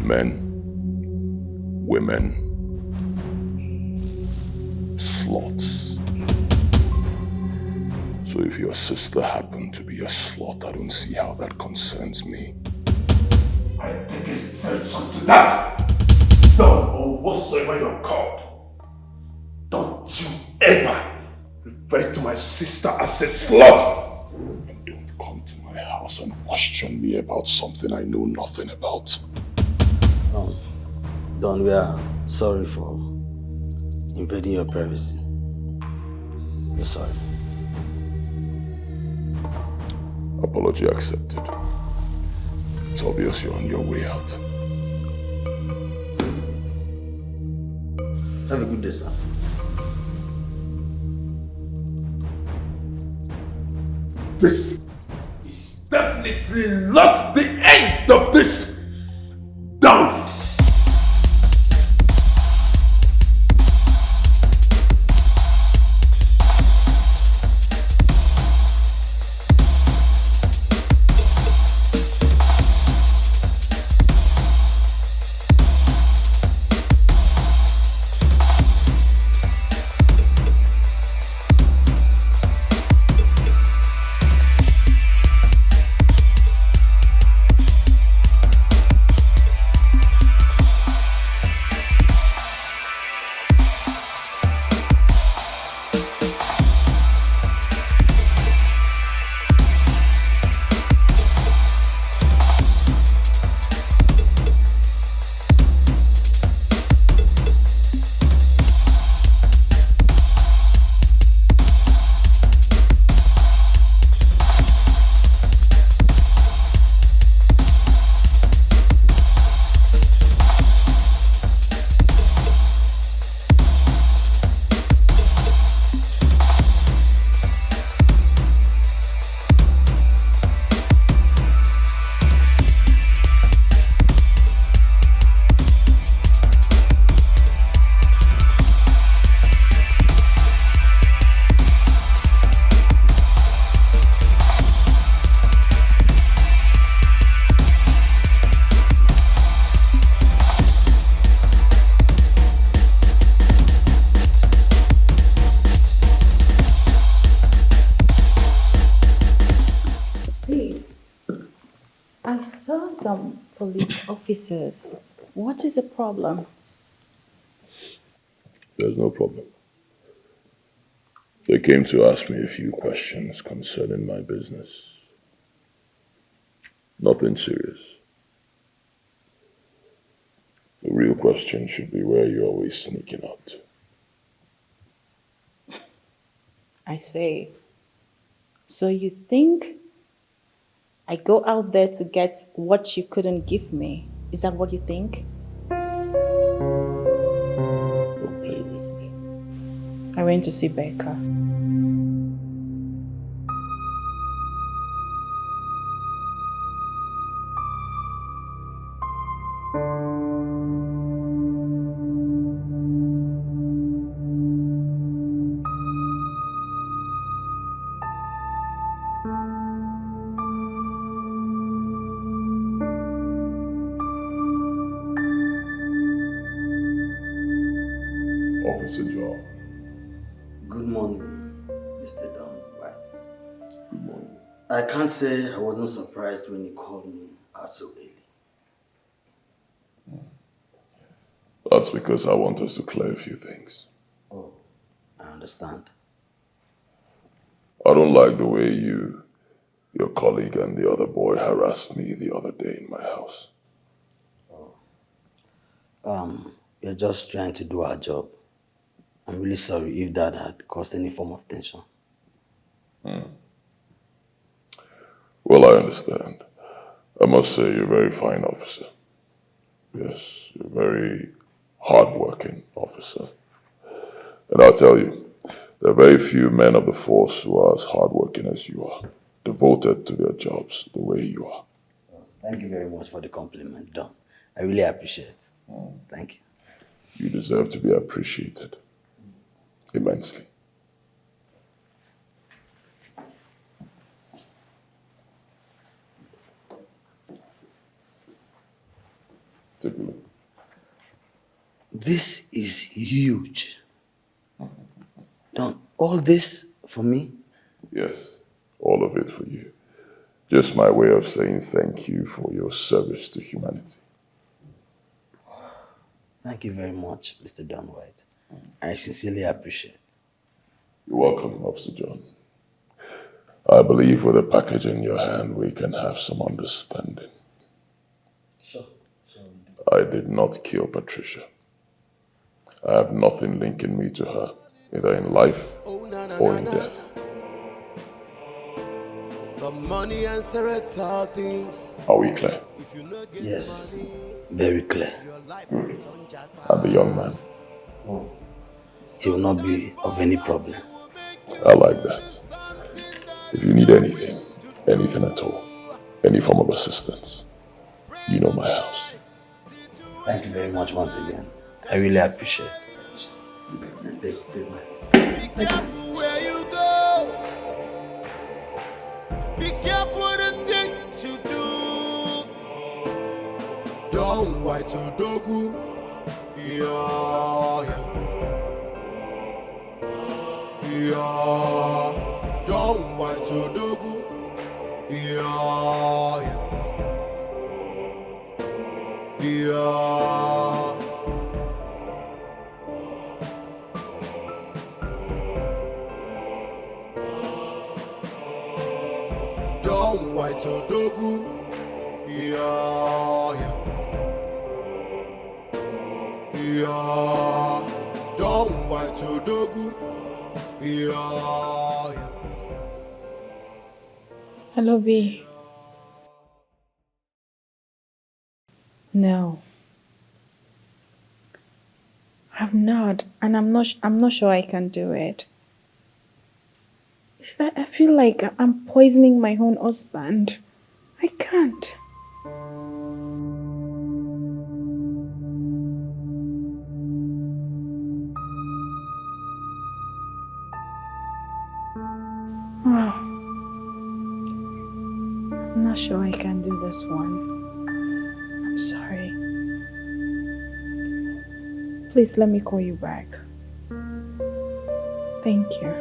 Men, women, slots. So if your sister happened to be a slot, I don't see how that concerns me. I think it's very something to that. Don, or whatsoever you're called. Don't you ever refer to my sister as a slut! And don't come to my house and question me about something I know nothing about. Don, we are sorry for invading your privacy. We're sorry. Apology accepted. It's obvious you're on your way out. Have a good day, sir. This is definitely not the end of this! Down! I saw some police officers. What is the problem? There's no problem. They came to ask me a few questions concerning my business. Nothing serious. The real question should be where you're always sneaking out. I say, so you think I go out there to get what you couldn't give me? Is that what you think? Don't play with me. I went to see Becca. Officer John. Good morning, Mr. Don White. Good morning. I can't say I wasn't surprised when you called me out so early. That's because I want us to clear a few things. Oh, I understand. I don't like the way your colleague and the other boy harassed me the other day in my house. We're just trying to do our job. I'm really sorry if that had caused any form of tension. Well, I understand. I must say you're a very fine officer. Yes, you're a very hard-working officer. And I'll tell you, there are very few men of the force who are as hardworking as you are, devoted to their jobs the way you are. Thank you very much for the compliment, Don. I really appreciate it. Thank you. You deserve to be appreciated immensely. Take a look. This is huge. Don, all this for me? Yes, all of it for you. Just my way of saying thank you for your service to humanity. Thank you very much, Mr. Don White. I sincerely appreciate it. You're welcome, Officer John. I believe with a package in your hand, we can have some understanding. Sure. I did not kill Patricia. I have nothing linking me to her, either in life or in death. The money answers all things. Are we clear? Yes, very clear. Good. And the young man? He will not be of any problem. I like that. If you need anything at all, any form of assistance, you know my house. Thank you very much once again. I really appreciate it. Be careful where you go. Be careful the things you do. Don't white to dogu. Yeah. Don't white to dogu. Yeah. Don't white to dogu. Don't white to dogu. Hello, B. No. I've not, and I'm not sure I can do it. It's that I feel like I'm poisoning my own husband. I can't. Oh, I'm not sure I can do this one. I'm sorry. Please let me call you back. Thank you.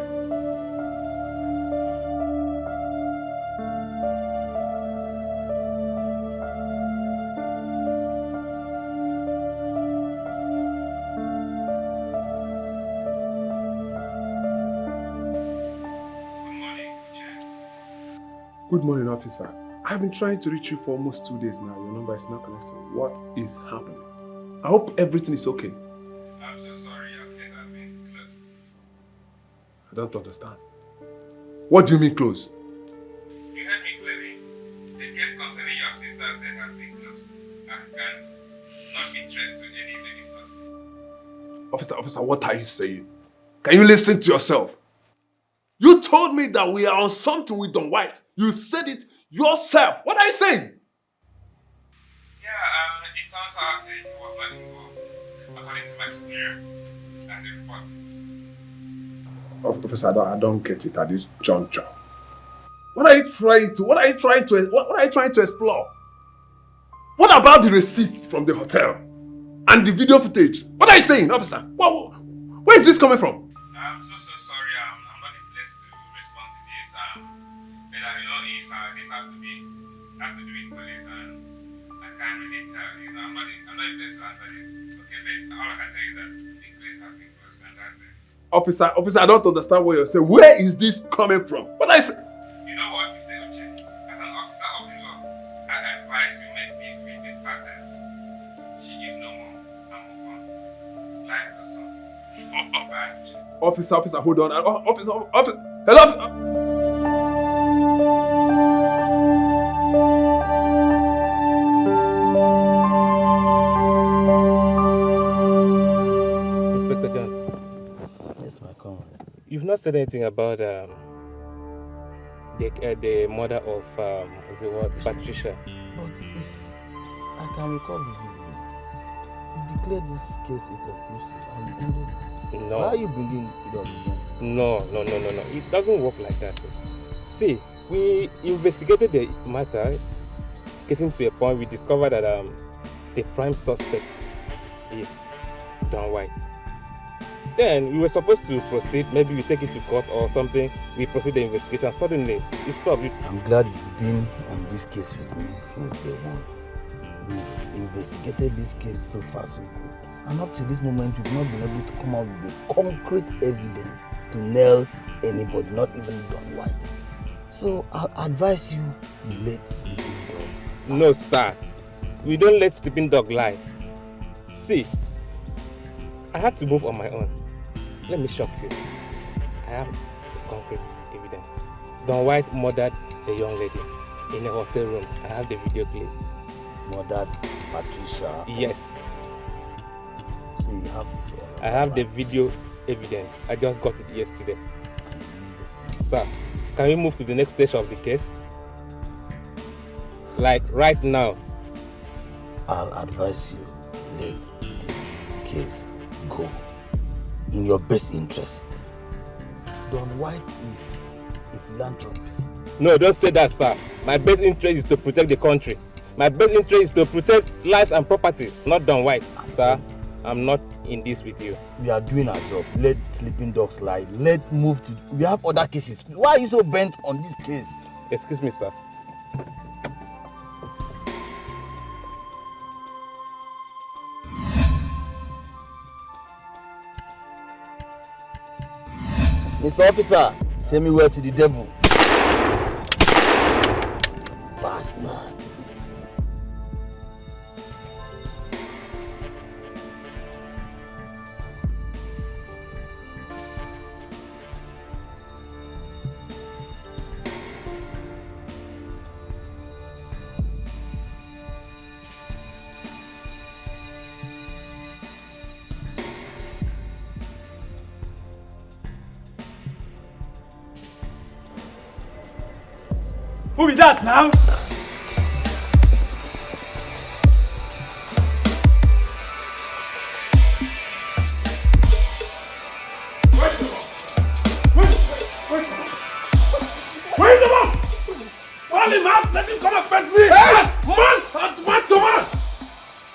Good morning, officer. I've been trying to reach you for almost 2 days now. Your number is not connected. What is happening? I hope everything is okay. I'm so sorry, your case has been closed. I don't understand. What do you mean close? You heard me clearly. The case concerning your sister's death has been closed and can not be traced to any lady source. Officer, what are you saying? Can you listen to yourself? You told me that we are on something with Don White. You said it yourself. What are you saying? Yeah, it turns out he was not involved, according to my superior and the report. Officer, I don't get it at this juncture. What are you trying to explore? What about the receipts from the hotel and the video footage? What are you saying, officer? Where is this coming from? I'm so sorry. I'm not the place to respond to this. But this has to do with police, and I can't really tell. I'm not the place to answer this. Okay, but all I can tell you is that the place has been closed, and that's it. Officer, I don't understand what you're saying. Where is this coming from? What I say? You know what, Mr. EDOCHIE? As an officer of the law, I advise you make peace with the fact that she is no more and move on. Like the sun. Bye. Officer, hold on. Officer. Hello? Inspector John. Yes, my comrade. You've not said anything about the mother of Patricia. But if I can recall vividly, you declared this case inconclusive and you ended it. No. Why are you bringing it up again? No. It doesn't work like that. See, we investigated the matter, getting to a point we discovered that the prime suspect is Don White. Then we were supposed to proceed, maybe we take it to court or something, we proceed the investigation. Suddenly, it stopped. I'm glad you've been on this case with me since day one. We've investigated this case so far so good. And up to this moment, we've not been able to come out with the concrete evidence to nail anybody, not even Don White. So I'll advise you let sleeping dogs. No, sir. We don't let sleeping dog lie. See, I had to move on my own. Let me shock you. I have concrete evidence. Don White murdered a young lady in a hotel room. I have the video clip. Murdered Patricia? Yes. So you have this one? I have the video evidence. I just got it yesterday. Sir, can we move to the next stage of the case? Like right now. I'll advise you let this case go. In your best interest. Don White is a philanthropist. No, don't say that, sir. My best interest is to protect the country. My best interest is to protect lives and property, not Don White. Sir, I'm not in this with you. We are doing our job. Let sleeping dogs lie. Let's move to... We have other cases. Why are you so bent on this case? Excuse me, sir. Mr. Officer, send me word to the devil. Bastard. Who is that now? Where's the man? Call him out! Let him come and fetch me! Yes! Man to man!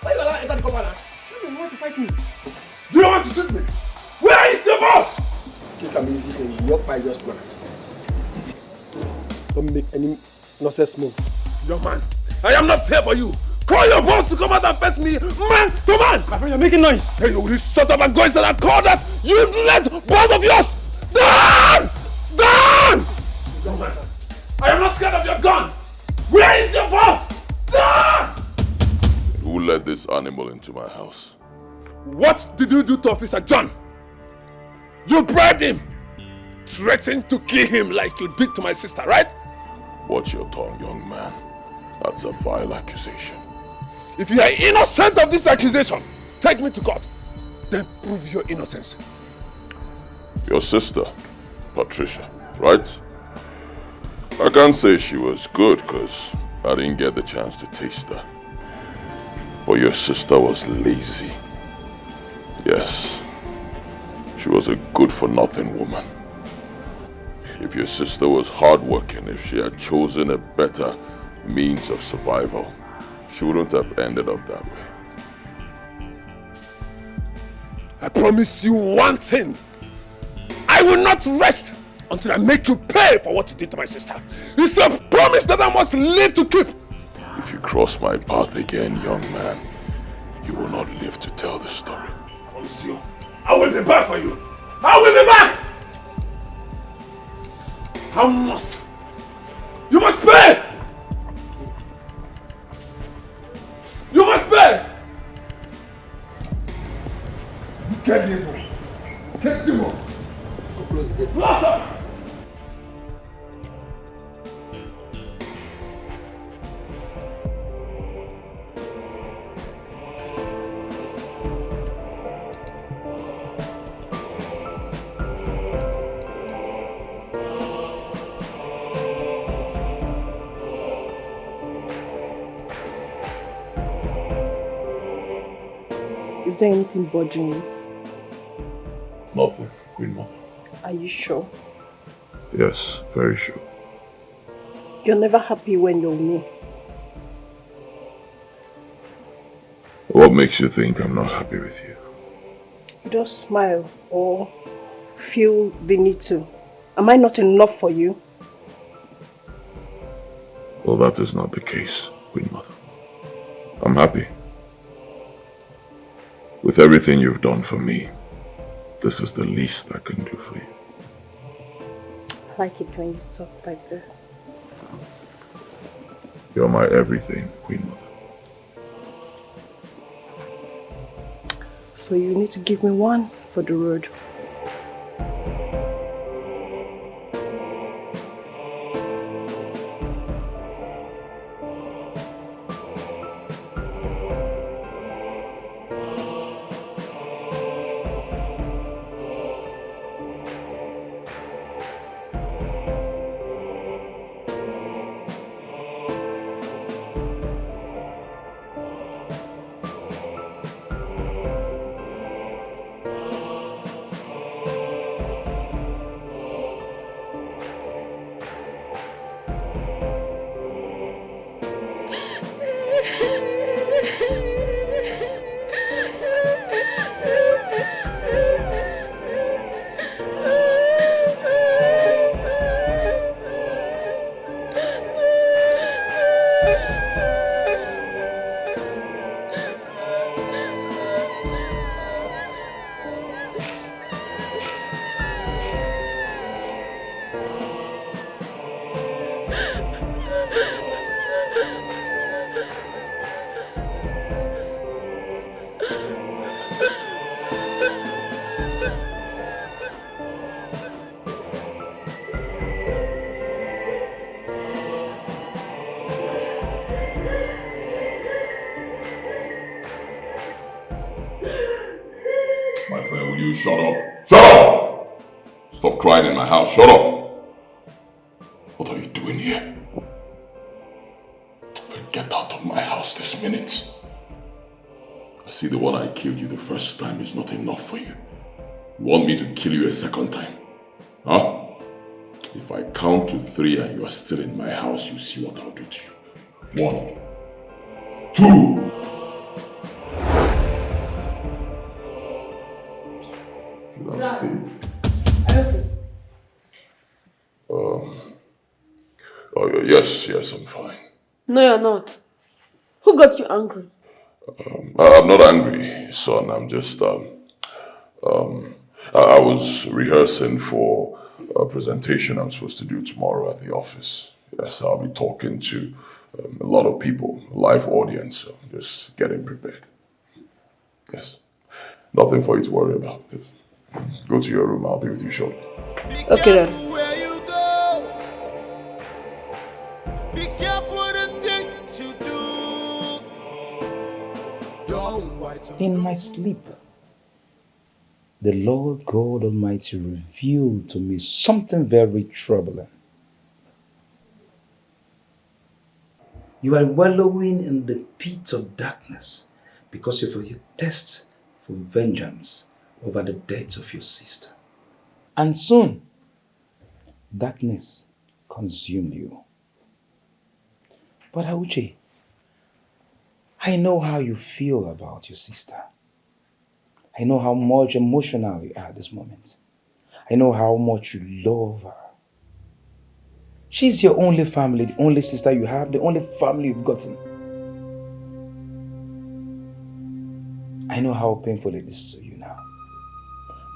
Why you allow enter the compound? You want to fight me? Do you want to shoot me? Where is the boss? Take am easy and walk by just now. Don't make any nonsense move. Young man, I am not here for you. Call your boss to come out and fetch me man to man! My friend, you're making noise. Hey, will you shut up and go inside and call that useless boss of yours? Down! Down! Young man, I am not scared of your gun. Where is your boss? Down! Who let this animal into my house? What did you do to Officer John? You bribed him, threatened to kill him like you did to my sister, right? Watch your tongue, young man. That's a vile accusation. If you are innocent of this accusation, take me to court. Then prove your innocence. Your sister, Patricia, right? I can't say she was good because I didn't get the chance to taste her. But your sister was lazy. Yes, she was a good-for-nothing woman. If your sister was hardworking, if she had chosen a better means of survival, she wouldn't have ended up that way. I promise you one thing. I will not rest until I make you pay for what you did to my sister. It's a promise that I must live to keep. If you cross my path again, young man, you will not live to tell the story. I promise you, I will be back for you. I will be back! I must! You must pay! You must pay! You can't leave me. Take the one. Close the door. Is there anything bothering you? Nothing, Queen Mother. Are you sure? Yes, very sure. You're never happy when you're with me. What makes you think I'm not happy with you? You don't smile or feel the need to. Am I not enough for you? Well, that is not the case, Queen Mother. I'm happy. With everything you've done for me, this is the least I can do for you. I like it when you talk like this. You're my everything, Queen Mother. So you need to give me one for the road. My friend, will you shut up? Shut up! Stop crying in my house. Shut up! What are you doing here? Get out of my house this minute. I see the one I killed you the first time is not enough for you. You want me to kill you a second time? Huh? If I count to 3 and you are still in my house, you see what I'll do to you. 1, 2. Should I stay? Oh, yes, I'm fine. No, you're not. Who got you angry? I'm not angry, son. I'm just, I was rehearsing for a presentation I'm supposed to do tomorrow at the office. Yes, I'll be talking to a lot of people, live audience, so just getting prepared. Yes. Nothing for you to worry about. Just go to your room, I'll be with you shortly. Okay then. In my sleep, the Lord God Almighty revealed to me something very troubling. You are wallowing in the pit of darkness because of your thirst for vengeance over the death of your sister. And soon, darkness consumed you. But Auchi, I know how you feel about your sister. I know how much emotional you are at this moment. I know how much you love her. She's your only family, the only sister you have, the only family you've gotten. I know how painful it is to you now.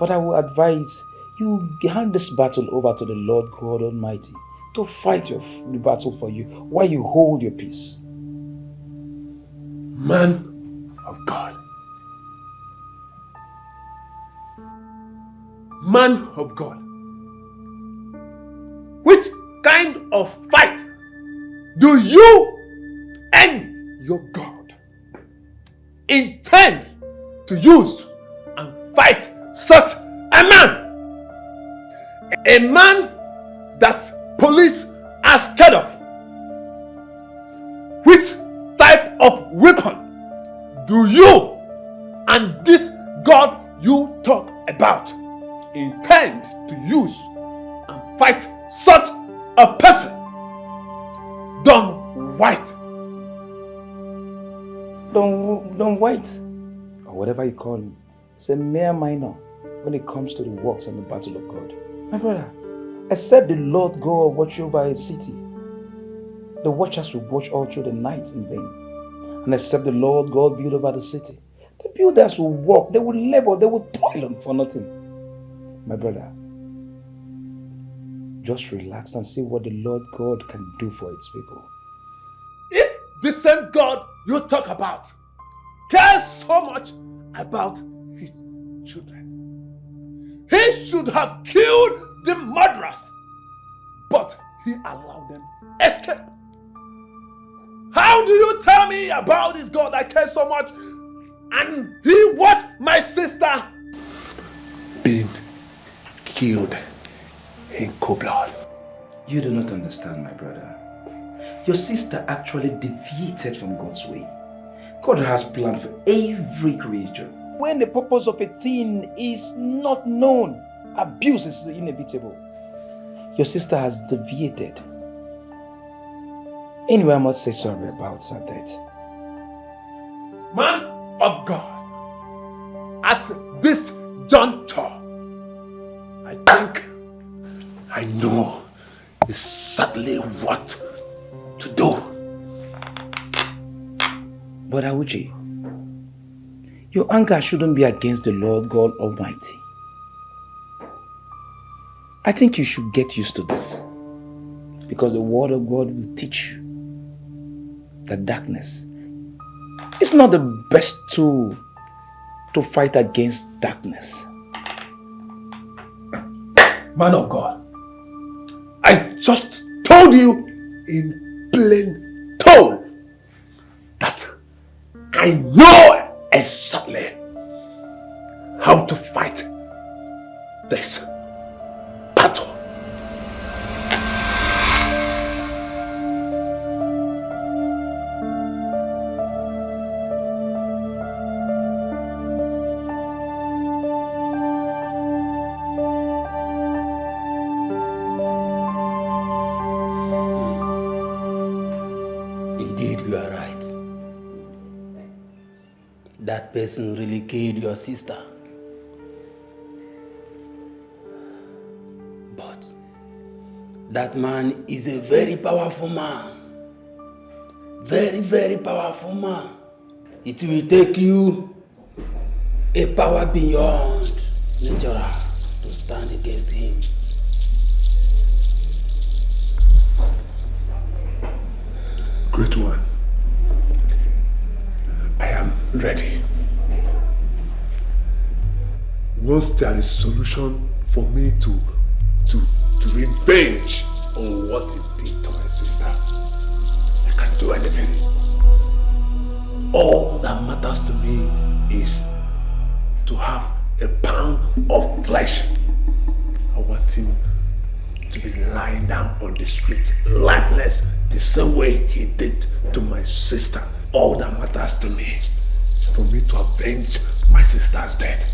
But I will advise you hand this battle over to the Lord God Almighty to fight the battle for you while you hold your peace. Man of God. Man of God. Which kind of fight do you and your God intend to use and fight such a man? A man that police are scared of. Which type of weapon do you and this God you talk about intend to use and fight such a person? Don White. Don White, or whatever you call him, is a mere minor when it comes to the works and the battle of God. My brother, except the Lord God watch over a city, the watchers will watch all through the night in vain. And except the Lord God build over the city, the builders will work, they will labor, they will toil on for nothing. My brother, just relax and see what the Lord God can do for its people. If the same God you talk about cares so much about his children, he should have killed the murderers, but he allowed them escape. How do you tell me about this God that cares so much and he watched my sister being killed in cold blood? You do not understand, my brother. Your sister actually deviated from God's way. God has planned for every creature. When the purpose of a thing is not known, abuse is inevitable. Your sister has deviated. Anyway, I must say sorry about her death. Man of God, at this juncture, I think I know exactly what to do. But Awuchi, your anger shouldn't be against the Lord God Almighty. I think you should get used to this, because the word of God will teach you that darkness is not the best tool to fight against darkness. Man of God, I just told you in plain tone that I know exactly how to fight this battle. Indeed, you are right. That person really killed your sister. But that man is a very powerful man. Very, very powerful man. It will take you a power beyond natural to stand against him. Great one, I am ready. Once there is solution for me to revenge on what he did to my sister, I can do anything. All that matters to me is to have a pound of flesh. I want him to be lying down on the street, lifeless, the same way he did to my sister. All that matters to me is for me to avenge my sister's death.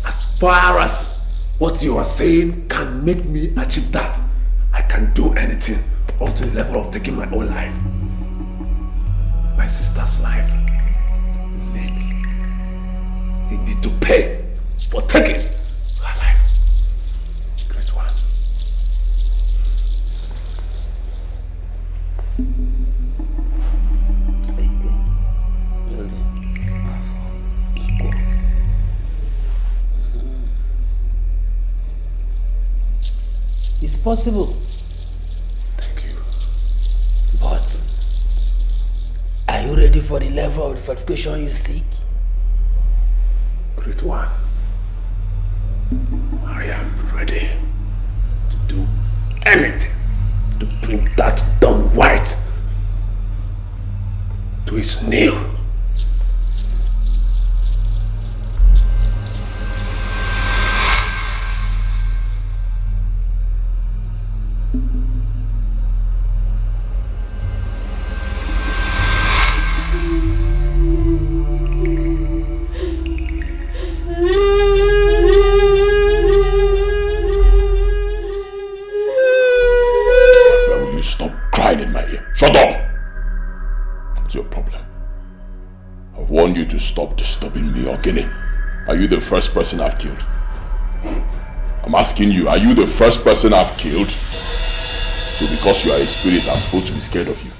As far as what you are saying can make me achieve that, I can do anything up to the level of taking my own life. My sister's life, you need to pay for taking her life. Great one. possible. Thank you. But are you ready for the level of verification you seek? Great one. I am ready to do anything to bring that dumb white to his knee. Will you stop crying in my ear? Shut up! What's your problem? I've warned you to stop disturbing me, Ogini. Are you the first person I've killed? I'm asking you, are you the first person I've killed? So because you are a spirit, I'm supposed to be scared of you.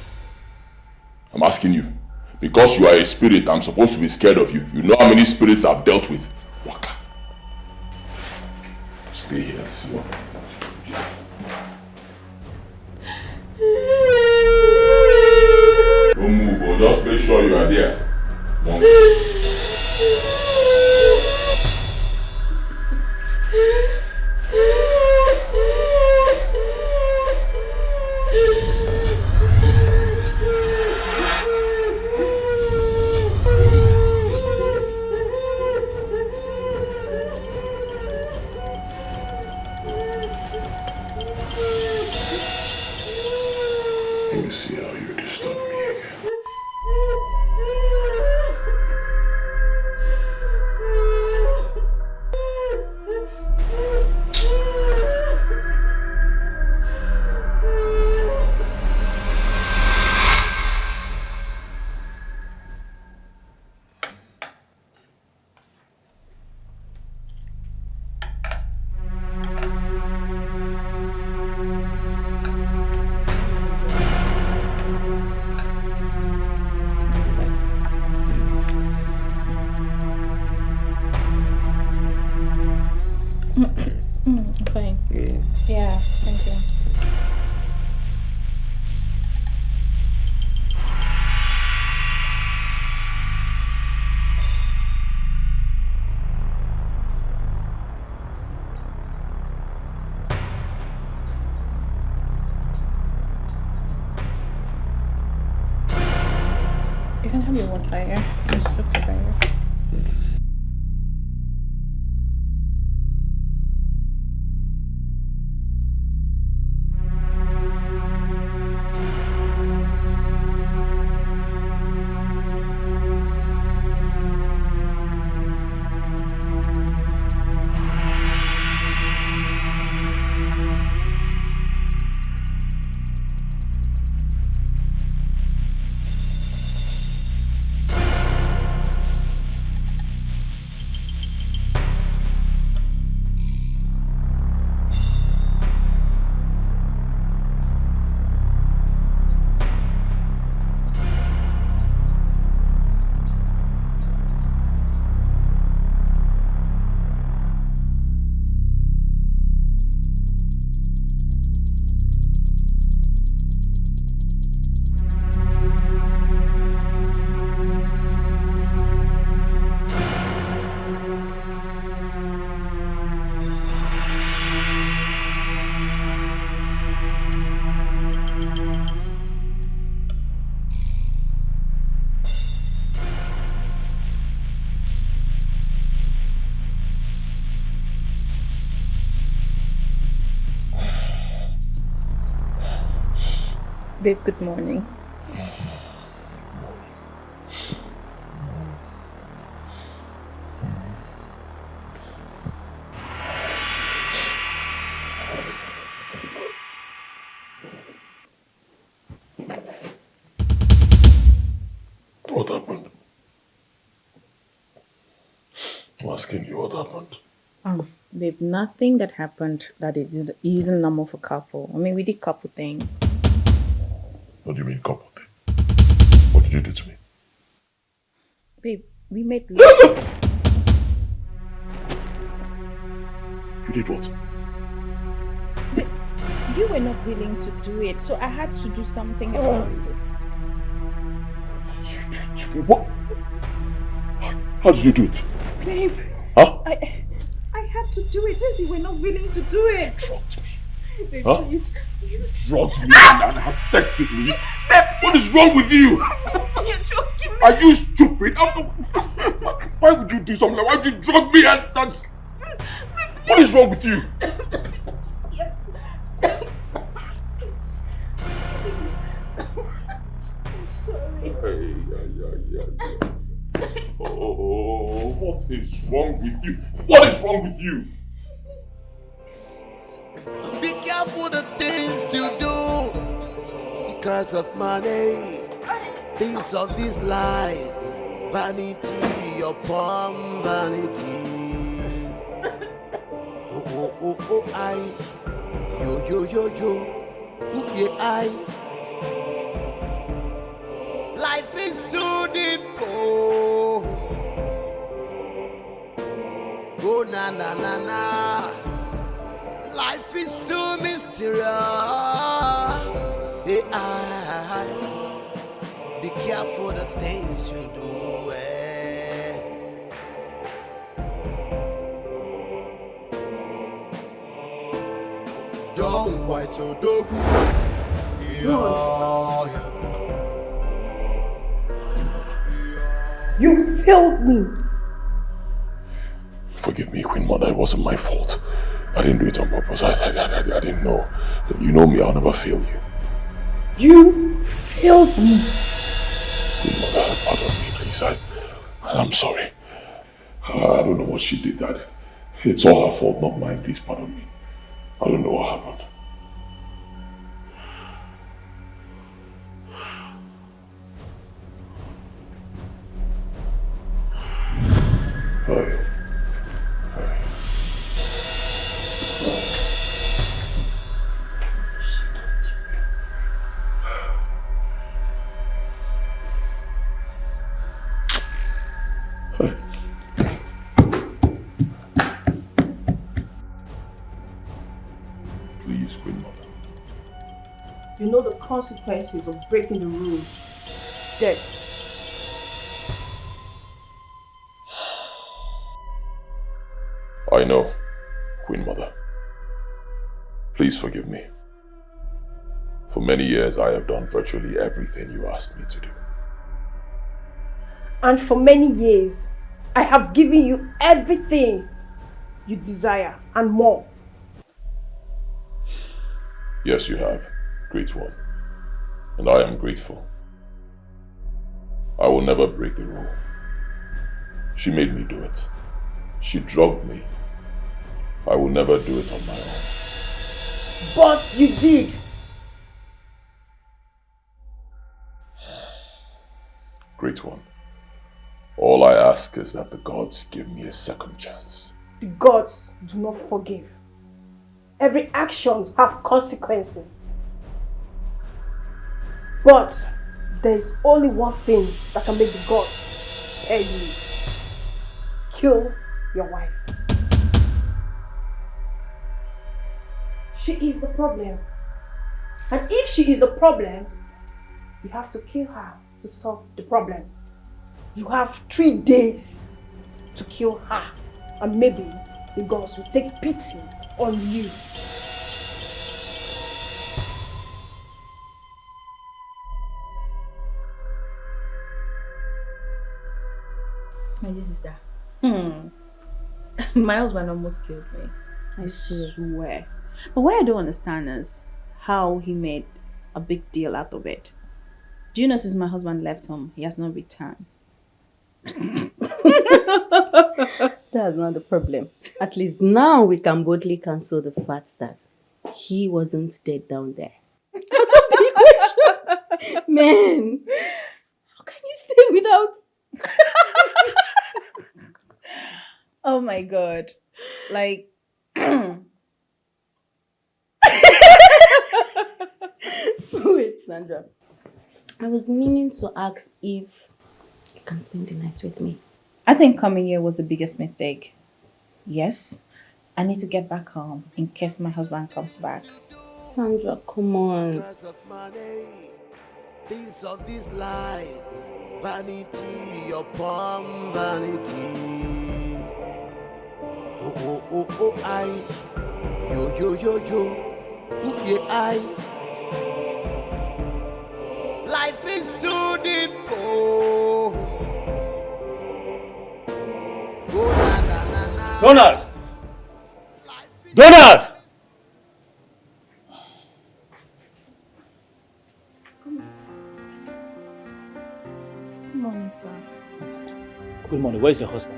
I'm asking you, because you are a spirit, I'm supposed to be scared of you. You know how many spirits I've dealt with? Waka. Stay here and see what happens. Don't move, or just make sure you are there. Don't. Let me see how you disturb me again. Fine. Yeah. Yeah, thank you. You can have your water here. It's okay by you. Babe, good morning. What happened? I'm asking you what happened. Babe, nothing that happened that isn't normal for couple. I mean, we did couple thing. What do you mean couple thing? What did you do to me? Babe, we made love. You did what? you were not willing to do it, so I had to do something about it. What? How did you do it? Babe, Huh? I had to do it since you were not willing to do it. Drugged me. Babe, Huh? please. Drugged me and had sex with me. What is wrong with you? You're joking me. Are you stupid? Why would you do something like that? Why would you drug me and such? What is wrong with you? I'm sorry. Oh, what is wrong with you? What is wrong with you? Be careful the things you do because of money. Things of this life is vanity upon vanity. I. Yo. Ooh, yeah, I. Life is too deep. Oh, na. Life is too mysterious. Hey, I. Be careful the things you do. Don't white so dog. Yeah. You failed me. Forgive me, Queen Mother. It wasn't my fault. I didn't do it on purpose. I didn't know. You know me. I'll never fail you. You failed me. Queen Mother, pardon me, please. I'm sorry. I don't know what she did. That it's all her fault, not mine. Please pardon me. I don't know what happened. Please, Queen Mother. You know the consequences of breaking the rules. Dead. I know, Queen Mother. Please forgive me. For many years, I have done virtually everything you asked me to do. And for many years, I have given you everything you desire and more. Yes, you have, Great One. And I am grateful. I will never break the rule. She made me do it. She drugged me. I will never do it on my own. But you did. Great One, all I ask is that the gods give me a second chance. The gods do not forgive. Every action has consequences. But there is only one thing that can make the gods spare you. Kill your wife. She is the problem. And if she is the problem, you have to kill her to solve the problem. You have 3 days to kill her, and maybe the gods will take pity on you. My dear sister. My husband almost killed me. I swear. But what I don't understand is how he made a big deal out of it. Do you know since my husband left home, he has not returned? That's not the problem. At least now we can boldly cancel the fact that he wasn't dead down there. Out of the equation. Man, how can you stay without? Oh my God. Like, Wait, Sandra. I was meaning to ask if you can spend the night with me. I think coming here was the biggest mistake. Yes, I need to get back home in case my husband comes back. Sandra, come on. Price of money, things of this life is vanity upon vanity. Oh, oh, oh, oh, I. Yo, yo, yo, yo. Ooh, yeah, I. Life is too deep. Oh. Oh, na, na, na, na. Donald! Donald! Good morning, sir. Good morning. Where's your husband?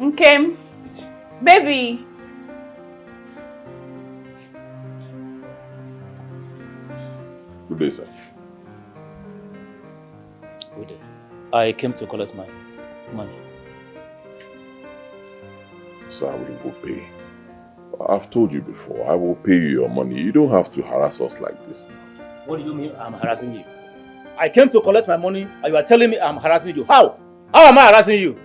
Okay. Baby. Good day, sir. Good day. I came to collect my money. Sir, we will pay. I've told you before, I will pay you your money. You don't have to harass us like this now. What do you mean I'm harassing you? I came to collect my money and you are telling me I'm harassing you. How? How am I harassing you?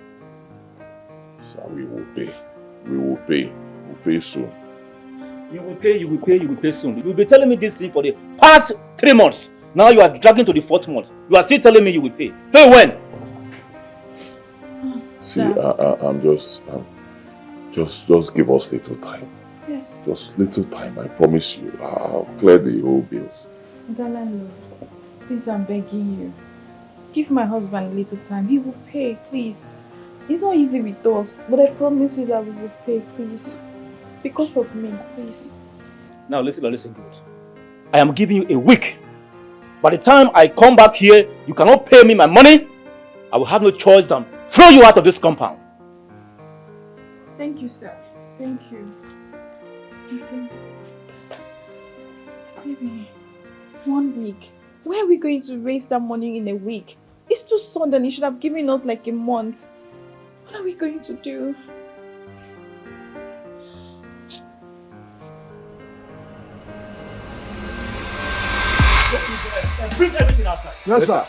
Sir, we will pay. We will pay. We'll pay soon. You will pay, you will pay, you will pay soon. You will be telling me this thing for the past 3 months. Now you are dragging to the 4th month. You are still telling me you will pay. Pay when? See, I'm just give us little time. Yes. Just little time, I promise you. I'll clear the whole bills. Darling, please, I'm begging you. Give my husband a little time. He will pay, please. It's not easy with us, but I promise you that we will pay, please. Because of me, please. Now listen good. I am giving you a week. By the time I come back here, you cannot pay me my money. I will have no choice than throw you out of this compound. Thank you, sir. Thank you. Baby, 1 week. Where are we going to raise that money in a week? It's too sudden. You should have given us like a month. What are we going to do? Bring everything outside. Yes, sir.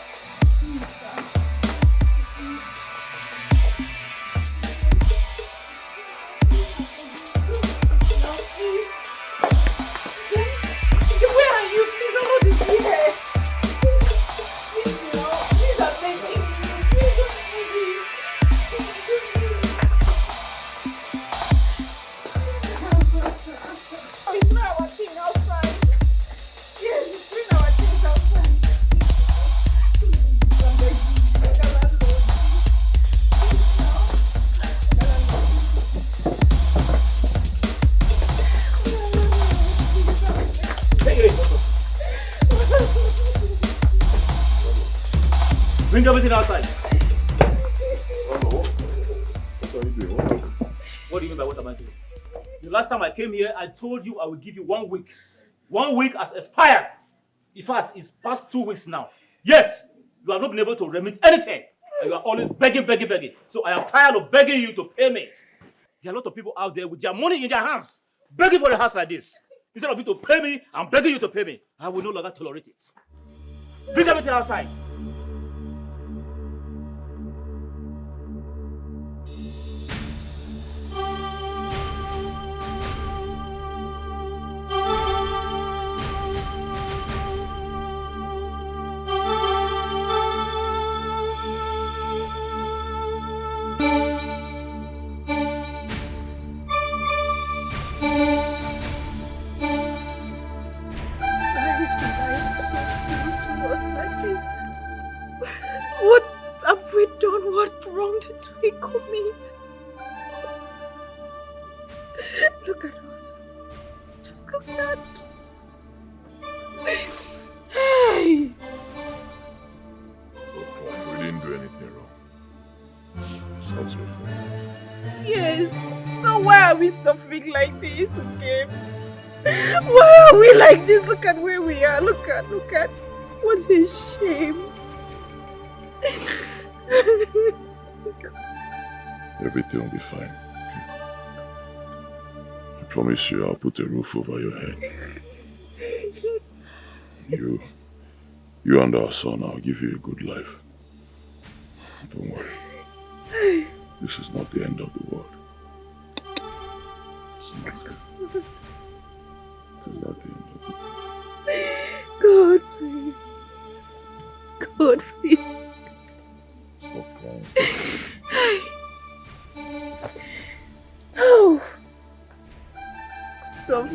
Bring everything outside. What are you doing? What do you mean by what am I doing? The last time I came here, I told you I will give you 1 week. 1 week has expired. In fact, it's past 2 weeks now. Yet, you have not been able to remit anything. And you are only begging. So I am tired of begging you to pay me. There are a lot of people out there with their money in their hands, begging for a house like this. Instead of you to pay me, I'm begging you to pay me. I will no longer tolerate it. Bring everything outside. What have we done? What wrong did we commit? Look at us. Just look at. Hey! We didn't do anything wrong. It's not your fault. Yes. So why are we suffering like this, okay? Why are we like this? Look at where we are. Look at. What a shame. Everything will be fine. I promise you I'll put a roof over your head. You and our son, I'll give you a good life. Don't worry. This is not the end of the world. It's not.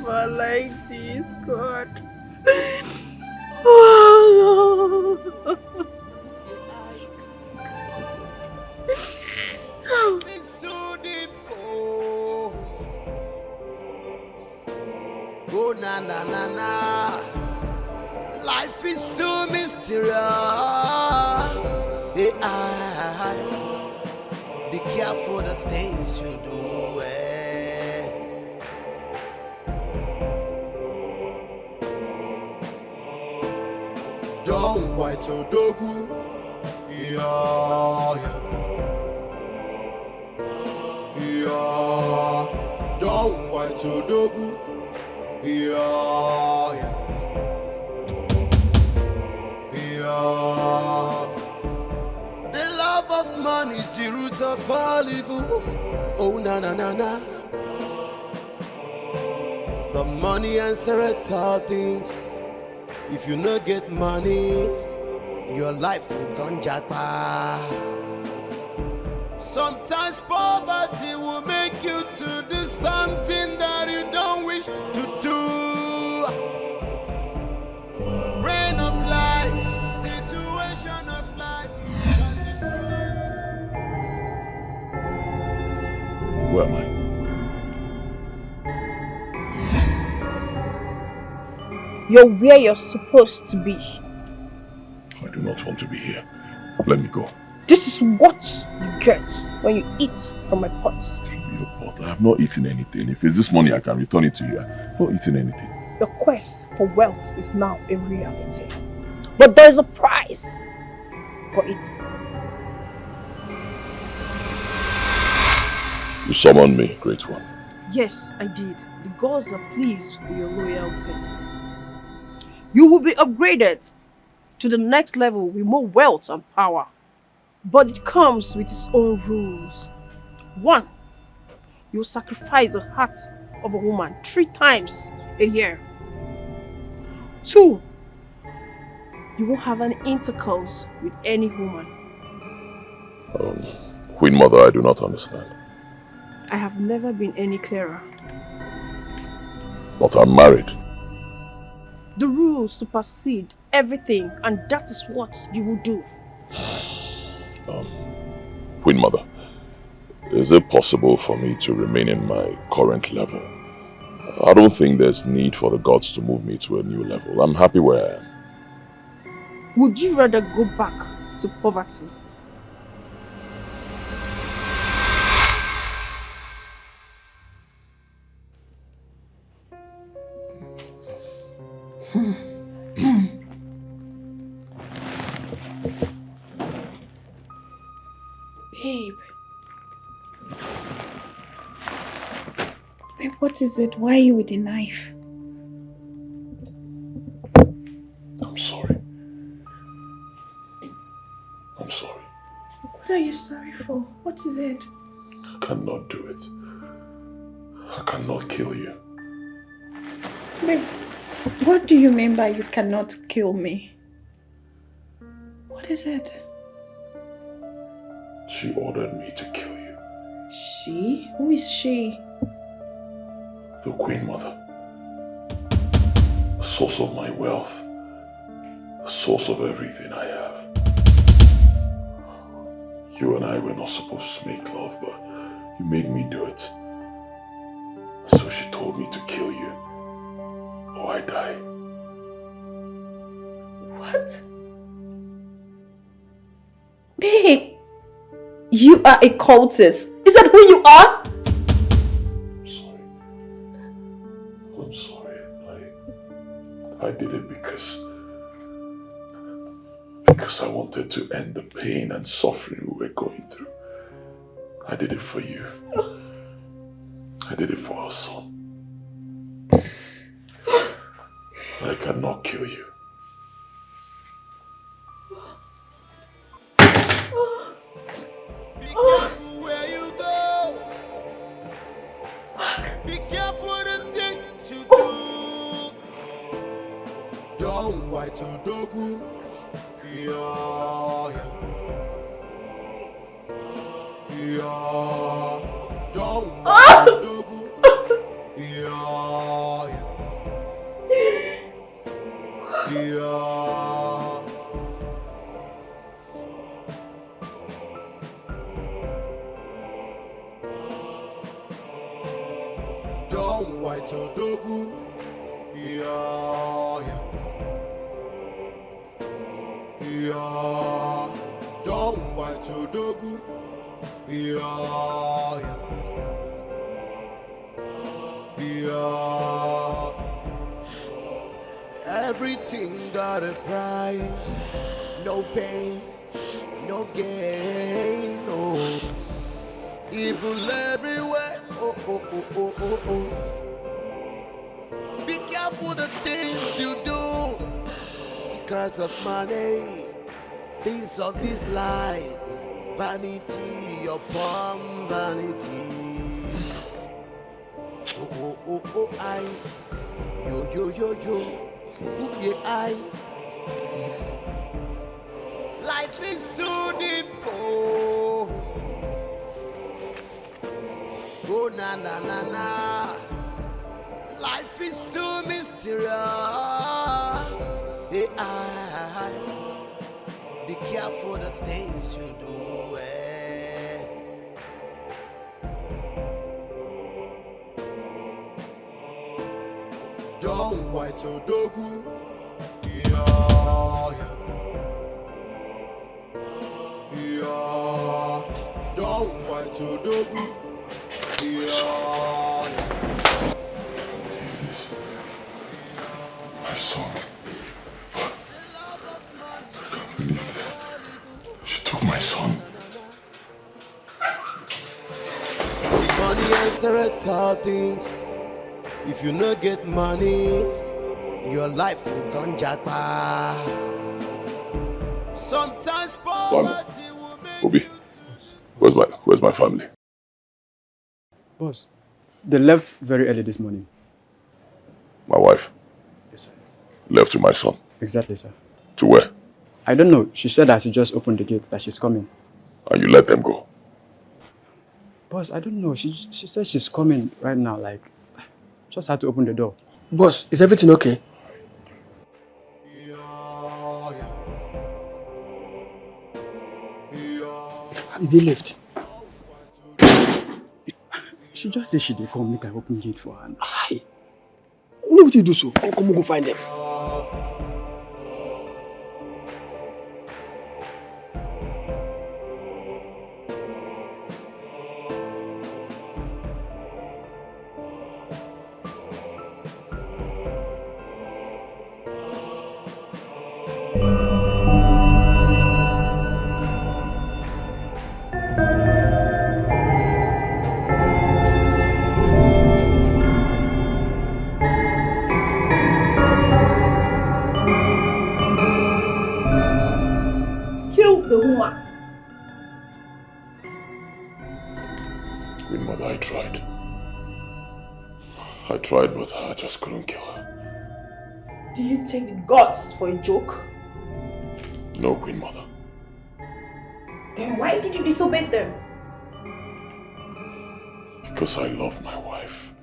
never like this, God. Oh, Lord. Life is too deep. Oh, oh na na na na. Life is too mysterious. Hey, be careful the things you do. Don't wait to dogu. Yeah, yeah. Don't wait to dogu. Yeah, yeah. The love of money is the root of all evil. Oh na na na na. The money answereth all things. If you no get money, your life will gone japa. Sometimes poverty will make you to do something that you don't wish to do. Brain of life, situation of life. Where am I? You're where you're supposed to be. I do not want to be here. Let me go. This is what you get when you eat from my pot. Your pot. I have not eaten anything. If it's this money, I can return it to you. I have not eaten anything. Your quest for wealth is now a reality. But there's a price for it. You summoned me, great one. Yes, I did. The gods are pleased with your loyalty. You will be upgraded to the next level with more wealth and power. But it comes with its own rules. 1. You will sacrifice the heart of a woman 3 times a year. 2. You won't have an intercourse with any woman. Queen Mother, I do not understand. I have never been any clearer. But I'm married. The rules supersede everything, and that is what you will do. Queen Mother, is it possible for me to remain in my current level? I don't think there's need for the gods to move me to a new level. I'm happy where I am. Would you rather go back to poverty? Babe. Babe, what is it? Why are you with the knife? I'm sorry. I'm sorry. What are you sorry for? What is it? I cannot do it. I cannot kill you. Babe, what do you mean by you cannot kill me? What is it? She ordered me to kill you. She? Who is she? The Queen Mother. The source of my wealth. The source of everything I have. You and I were not supposed to make love, but you made me do it. So she told me to kill you, or I die. What? Babe, you are a cultist. Is that who you are? I'm sorry. I did it because I wanted to end the pain and suffering we were going through. I did it for you. I did it for our son. I cannot kill you. Be careful where you go. Be careful the things you do. Don't wait to dogu. Yeah, yeah. Don't wait to dogu. Yeah, yeah. Don't wait to do good. Yeah, yeah. Yeah. Don't wait to do good. Yeah, yeah. Yeah. Everything got a price. No pain, no gain, no. Evil everywhere. Oh, oh, oh, oh, oh, oh. Be careful the things you do because of money. Things of this life is vanity upon vanity. Oh, oh, oh, oh, I. Yo, yo, yo, yo. Oh, yeah, I. Life is too deep. Oh. Oh, na na na na. Life is too mysterious. Hey, I. Be careful the things you do. Eh. Don't wait to do good. Yeah, yeah. Yeah. Don't wait to do good. Yeah. My son. I can't believe this. She took my son. Money answer all things. If you no get money, your life will gone jackpot. Sometimes poverty will make Obi, where's my family? Boss, they left very early this morning. My wife? Yes, sir. Left with my son? Exactly, sir. To where? I don't know. She said that she just opened the gate, that she's coming. And you let them go? Boss, I don't know. She said she's coming right now, like, just had to open the door. Boss, is everything okay? How did they left? She just said she did come, make I open gate for her. Aye. Why would you do so? Come, go find them. Kill the woman. Queen Mother, I tried. I tried, but I just couldn't kill her. Do you take the gods for a joke? No, Queen Mother. Then why did you disobey them? Because I love my wife.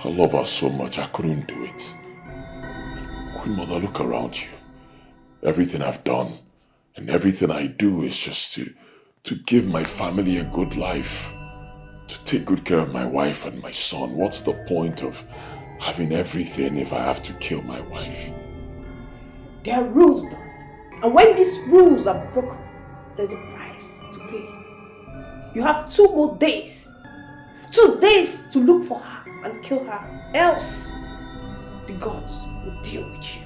I love her so much, I couldn't do it. Queen Mother, look around you. Everything I've done and everything I do is just to give my family a good life. To take good care of my wife and my son. What's the point of having everything if I have to kill my wife? There are rules now. And when these rules are broken, there's a price to pay. You have 2 more days. 2 days to look for her and kill her. Else, the gods will deal with you.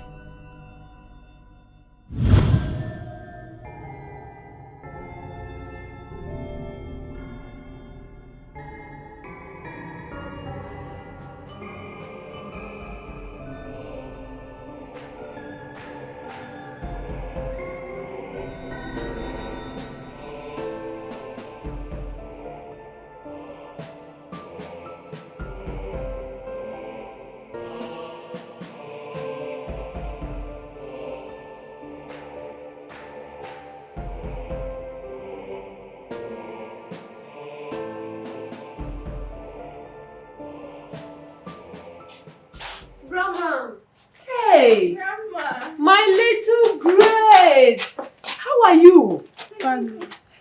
Grandma! Hey! Grandma! My little great! How are you?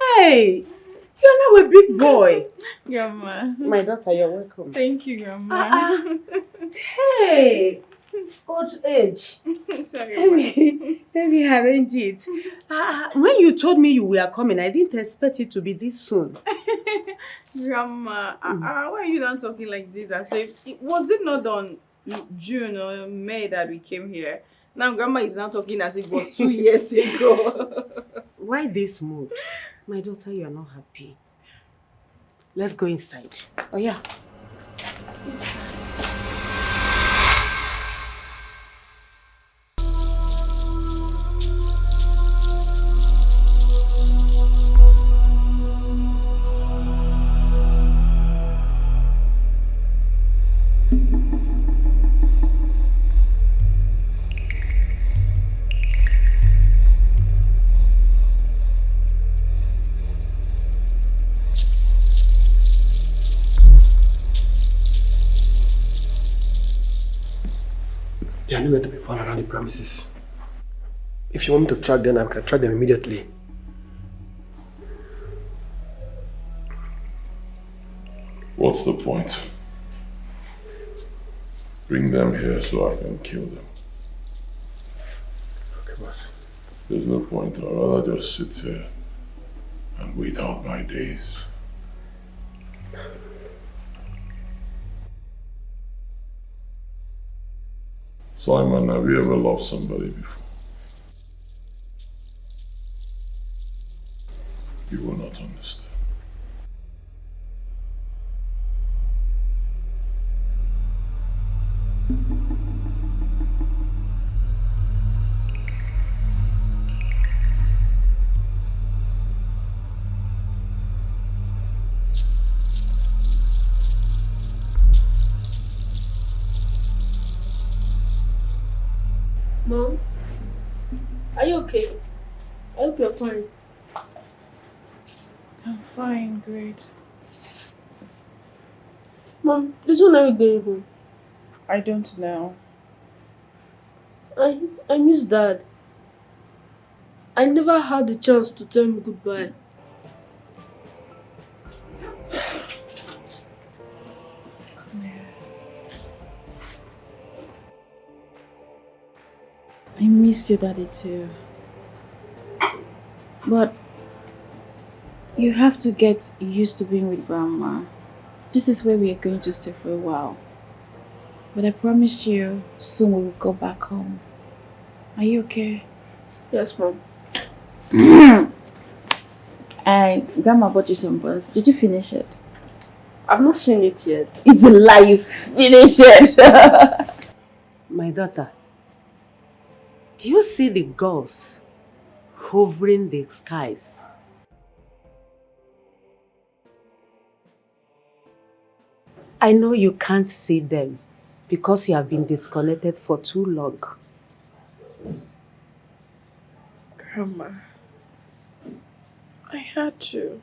Hey! You're now a big boy. Grandma. My daughter, you're welcome. Thank you, Grandma. Hey, old age. Sorry, Let me arrange it. When you told me you were coming, I didn't expect it to be this soon. Grandma, why are you not talking like this? As if was it not on June or May that we came here? Now Grandma is now talking as if it was 2 years ago. Why this mood? My daughter, you are not happy. Let's go inside. Oh yeah. They are nowhere to be found around the premises. If you want me to track them, I can track them immediately. What's the point? Bring them here so I can kill them. Okay, boss. There's no point. I'd rather just sit here and wait out my days. Simon, have you ever loved somebody before? You will not understand. Mom, are you okay? I hope you're fine. I'm fine, great. Mom, this one are we going home? I don't know. I miss Dad. I never had the chance to tell him goodbye. I miss your daddy too. But you have to get used to being with Grandma. This is where we are going to stay for a while. But I promise you, soon we will go back home. Are you okay? Yes, Mom. Grandma bought you some buns. Did you finish it? I've not seen it yet. It's a lie, you finished it. My daughter, do you see the gulls hovering the skies? I know you can't see them because you have been disconnected for too long. Grandma, I had to.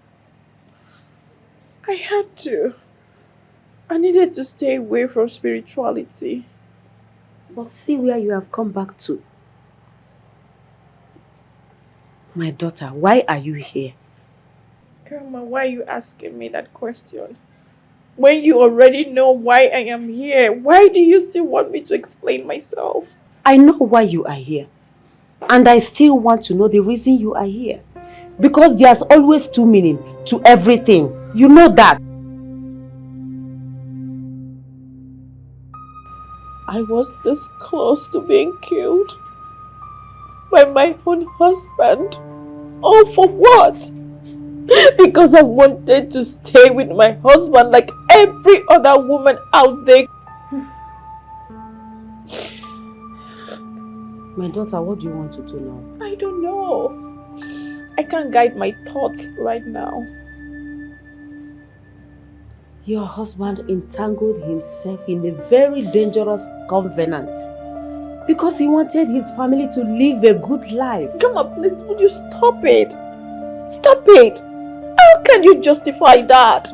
I needed to stay away from spirituality. But see where you have come back to. My daughter, why are you here? Grandma, why are you asking me that question? When you already know why I am here, why do you still want me to explain myself? I know why you are here. And I still want to know the reason you are here. Because there's always two meanings to everything. You know that. I was this close to being killed by my own husband. All for what? Because I wanted to stay with my husband like every other woman out there. My daughter, what do you want to do now? I don't know. I can't guide my thoughts right now. Your husband entangled himself in a very dangerous covenant because he wanted his family to live a good life. Come on, please, would you stop it? Stop it! How can you justify that?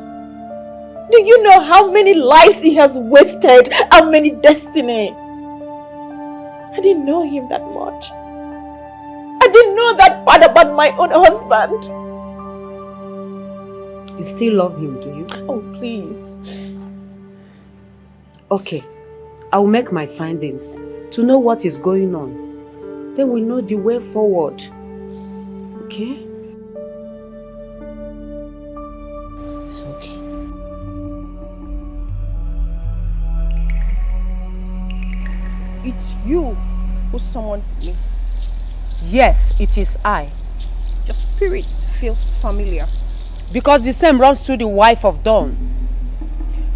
Do you know how many lives he has wasted? How many destiny? I didn't know him that much. I didn't know that part about my own husband. You still love him, do you? Oh, please. Okay. I will make my findings to know what is going on. Then we know the way forward. Okay? It's okay. It's you who summoned me. Yes, it is I. Your spirit feels familiar. Because the same runs through the wife of Dawn.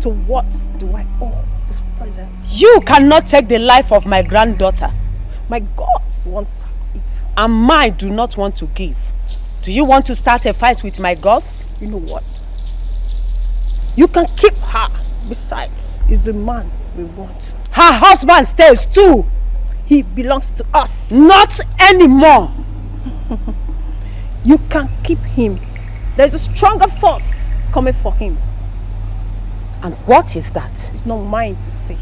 To what do I owe this presence? You cannot take the life of my granddaughter. My gods wants it. And mine do not want to give. Do you want to start a fight with my gods? You know what? You can keep her. Besides, he's the man we want. Her husband stays too. He belongs to us. Not anymore. You can keep him. There's a stronger force coming for him. And what is that? It's not mine to say.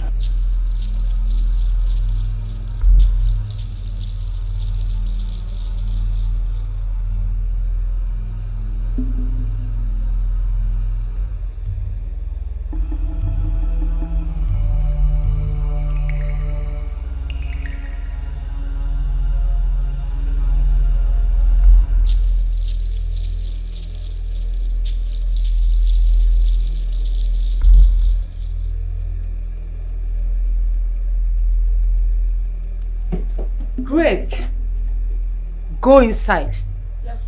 Great. Go inside. Yes,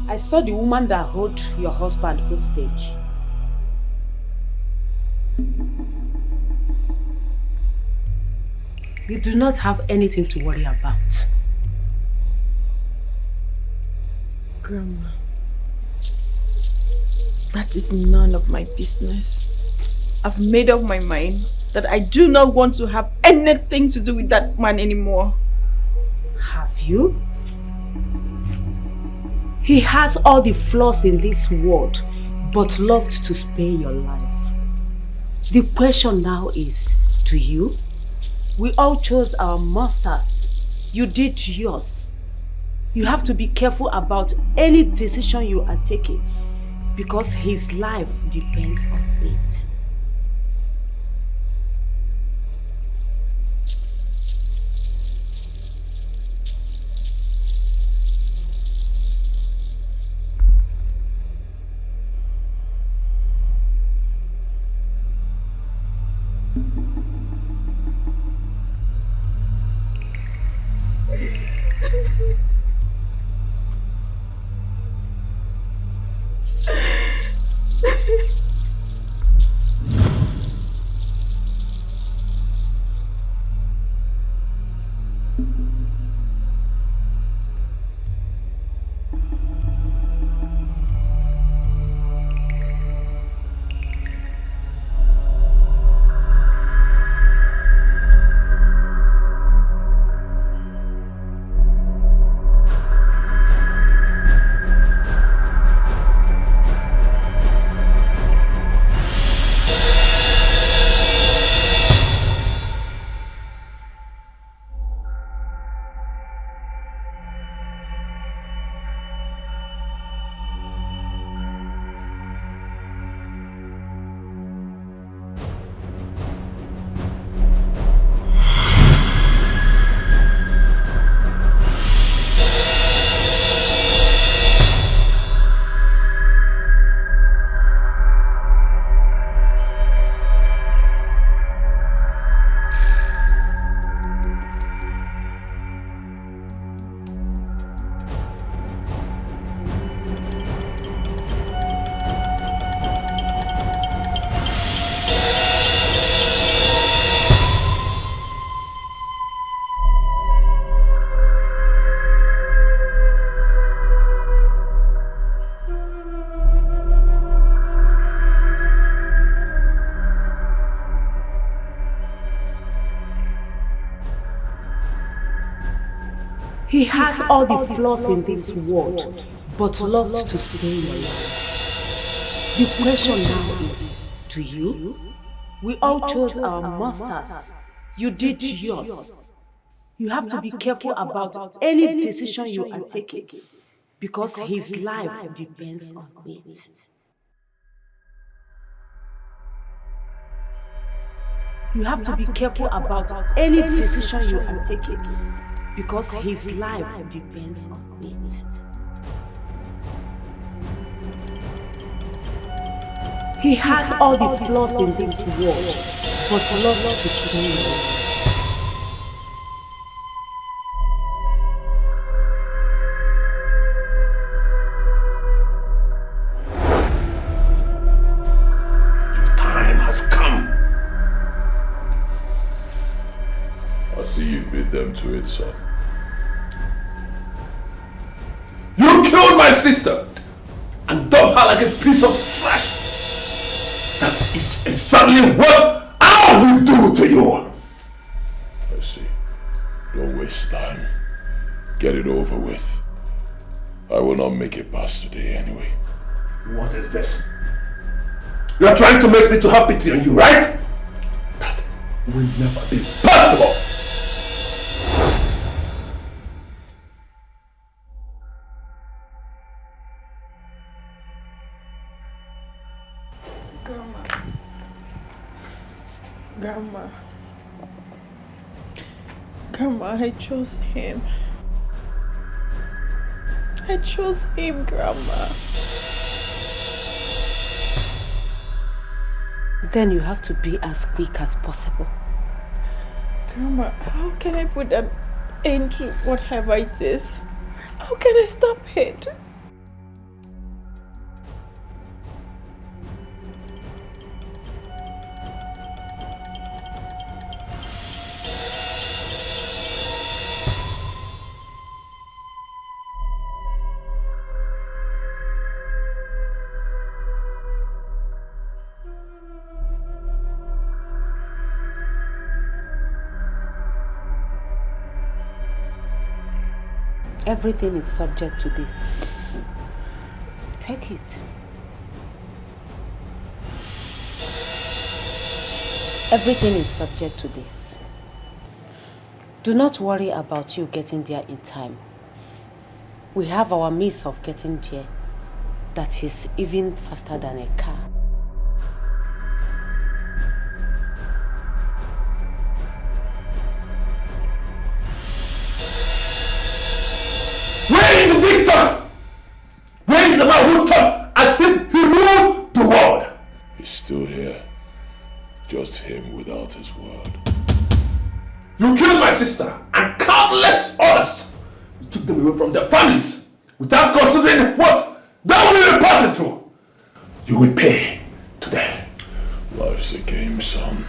I saw the woman that held your husband hostage. You do not have anything to worry about. Grandma, that is none of my business. I've made up my mind that I do not want to have anything to do with that man anymore. Have you? He has all the flaws in this world, but loved to spare your life. The question now is, do you? We all chose our masters. You did yours. You have to be careful about any decision you are taking, because his life depends on it. He has all the flaws in this world, but loved to spare your life. The question now is, do you? We all chose our masters. You did yours. You have to be careful about any decision you are taking because his life depends on it. You have to be careful about any decision you are taking because his life depends on it. He has all the flaws in this world, but loved to spare you. Time has come. I see you beat them to it, son. You killed my sister and dumped her like a piece of trash. That is exactly what I will do to you. I see. Don't waste time. Get it over with. I will not make it past today anyway. What is this? You are trying to make me to have pity on you, right? That will never be possible. Grandma, I chose him. I chose him, Grandma. Then you have to be as quick as possible. Grandma, how can I put an end to whatever it is? How can I stop it? Everything is subject to this. Take it. Everything is subject to this. Do not worry about you getting there in time. We have our means of getting there that is even faster than a car. Where is the victor? Where is the man who thought as if he ruled the world? He's still here. Just him without his word. You killed my sister and countless others. You took them away from their families without considering what they will be passing through. You will pay today. Life's a game, son.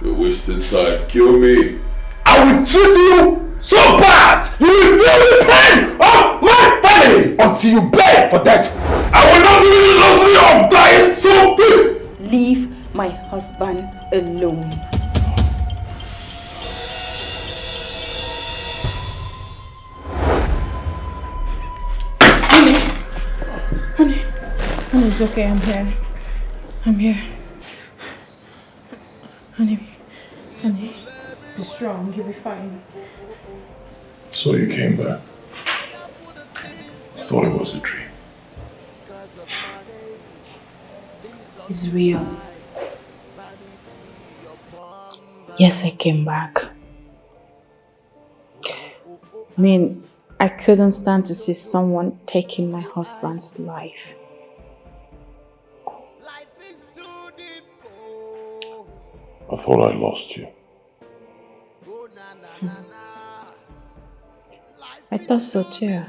You're wasting time. Kill me. I will treat you so bad. You will feel the pain of my family until you beg for that. I will not give you the luxury of dying so quick. Leave my husband alone. Honey, it's okay, I'm here. I'm here. Honey, be strong, you'll be fine. So you came back. Thought it was a dream. It's real. Yes, I came back. I mean, I couldn't stand to see someone taking my husband's life. I thought I lost you. I thought so too.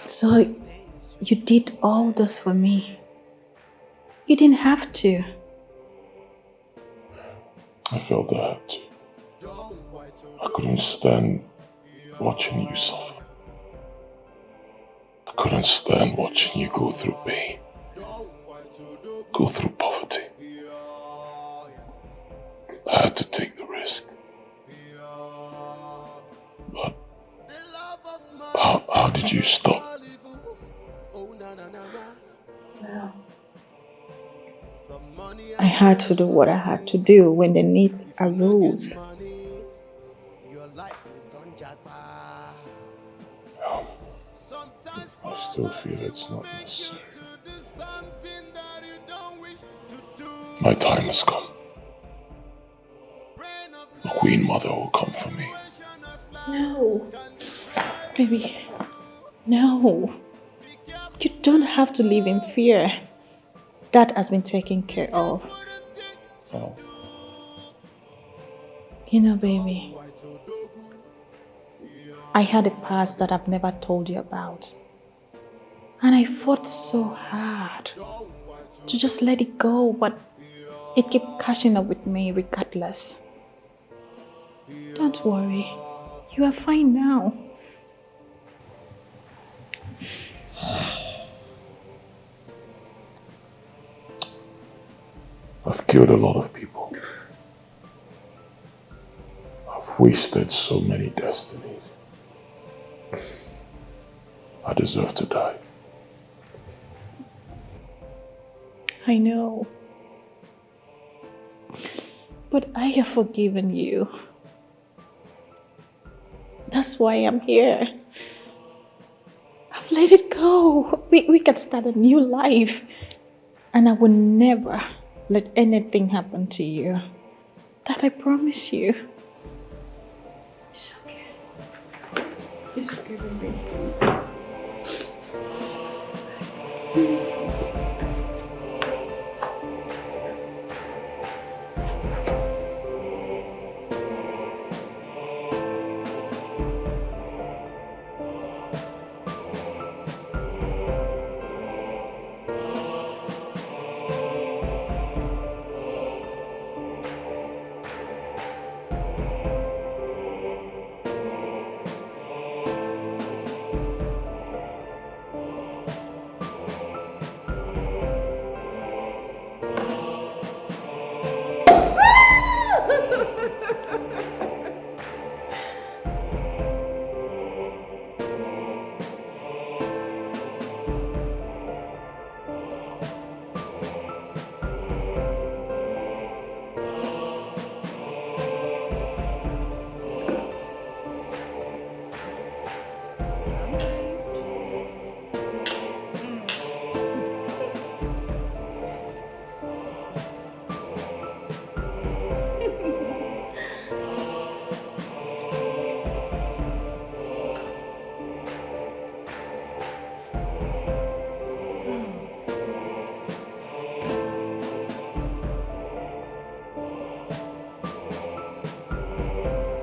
So, you did all this for me. You didn't have to. I felt I had to. I couldn't stand watching you suffer. I couldn't stand watching you go through pain. Go through poverty. I had to take the risk. How did you stop? Well, I had to do what I had to do when the needs arose. I still feel it's not necessary. My time has come. The Queen Mother will come for me. No. Baby, no. You don't have to live in fear. That has been taken care of. Oh. You know, baby, I had a past that I've never told you about. And I fought so hard to just let it go, but it kept catching up with me regardless. Don't worry, you are fine now. I've killed a lot of people. I've wasted so many destinies. I deserve to die. I know. But I have forgiven you. That's why I'm here. I've let it go. We can start a new life. And I will never let anything happen to you. That I promise you. It's okay. It's okay, baby.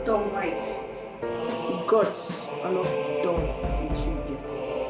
Don't write. The gods are not done with you yet.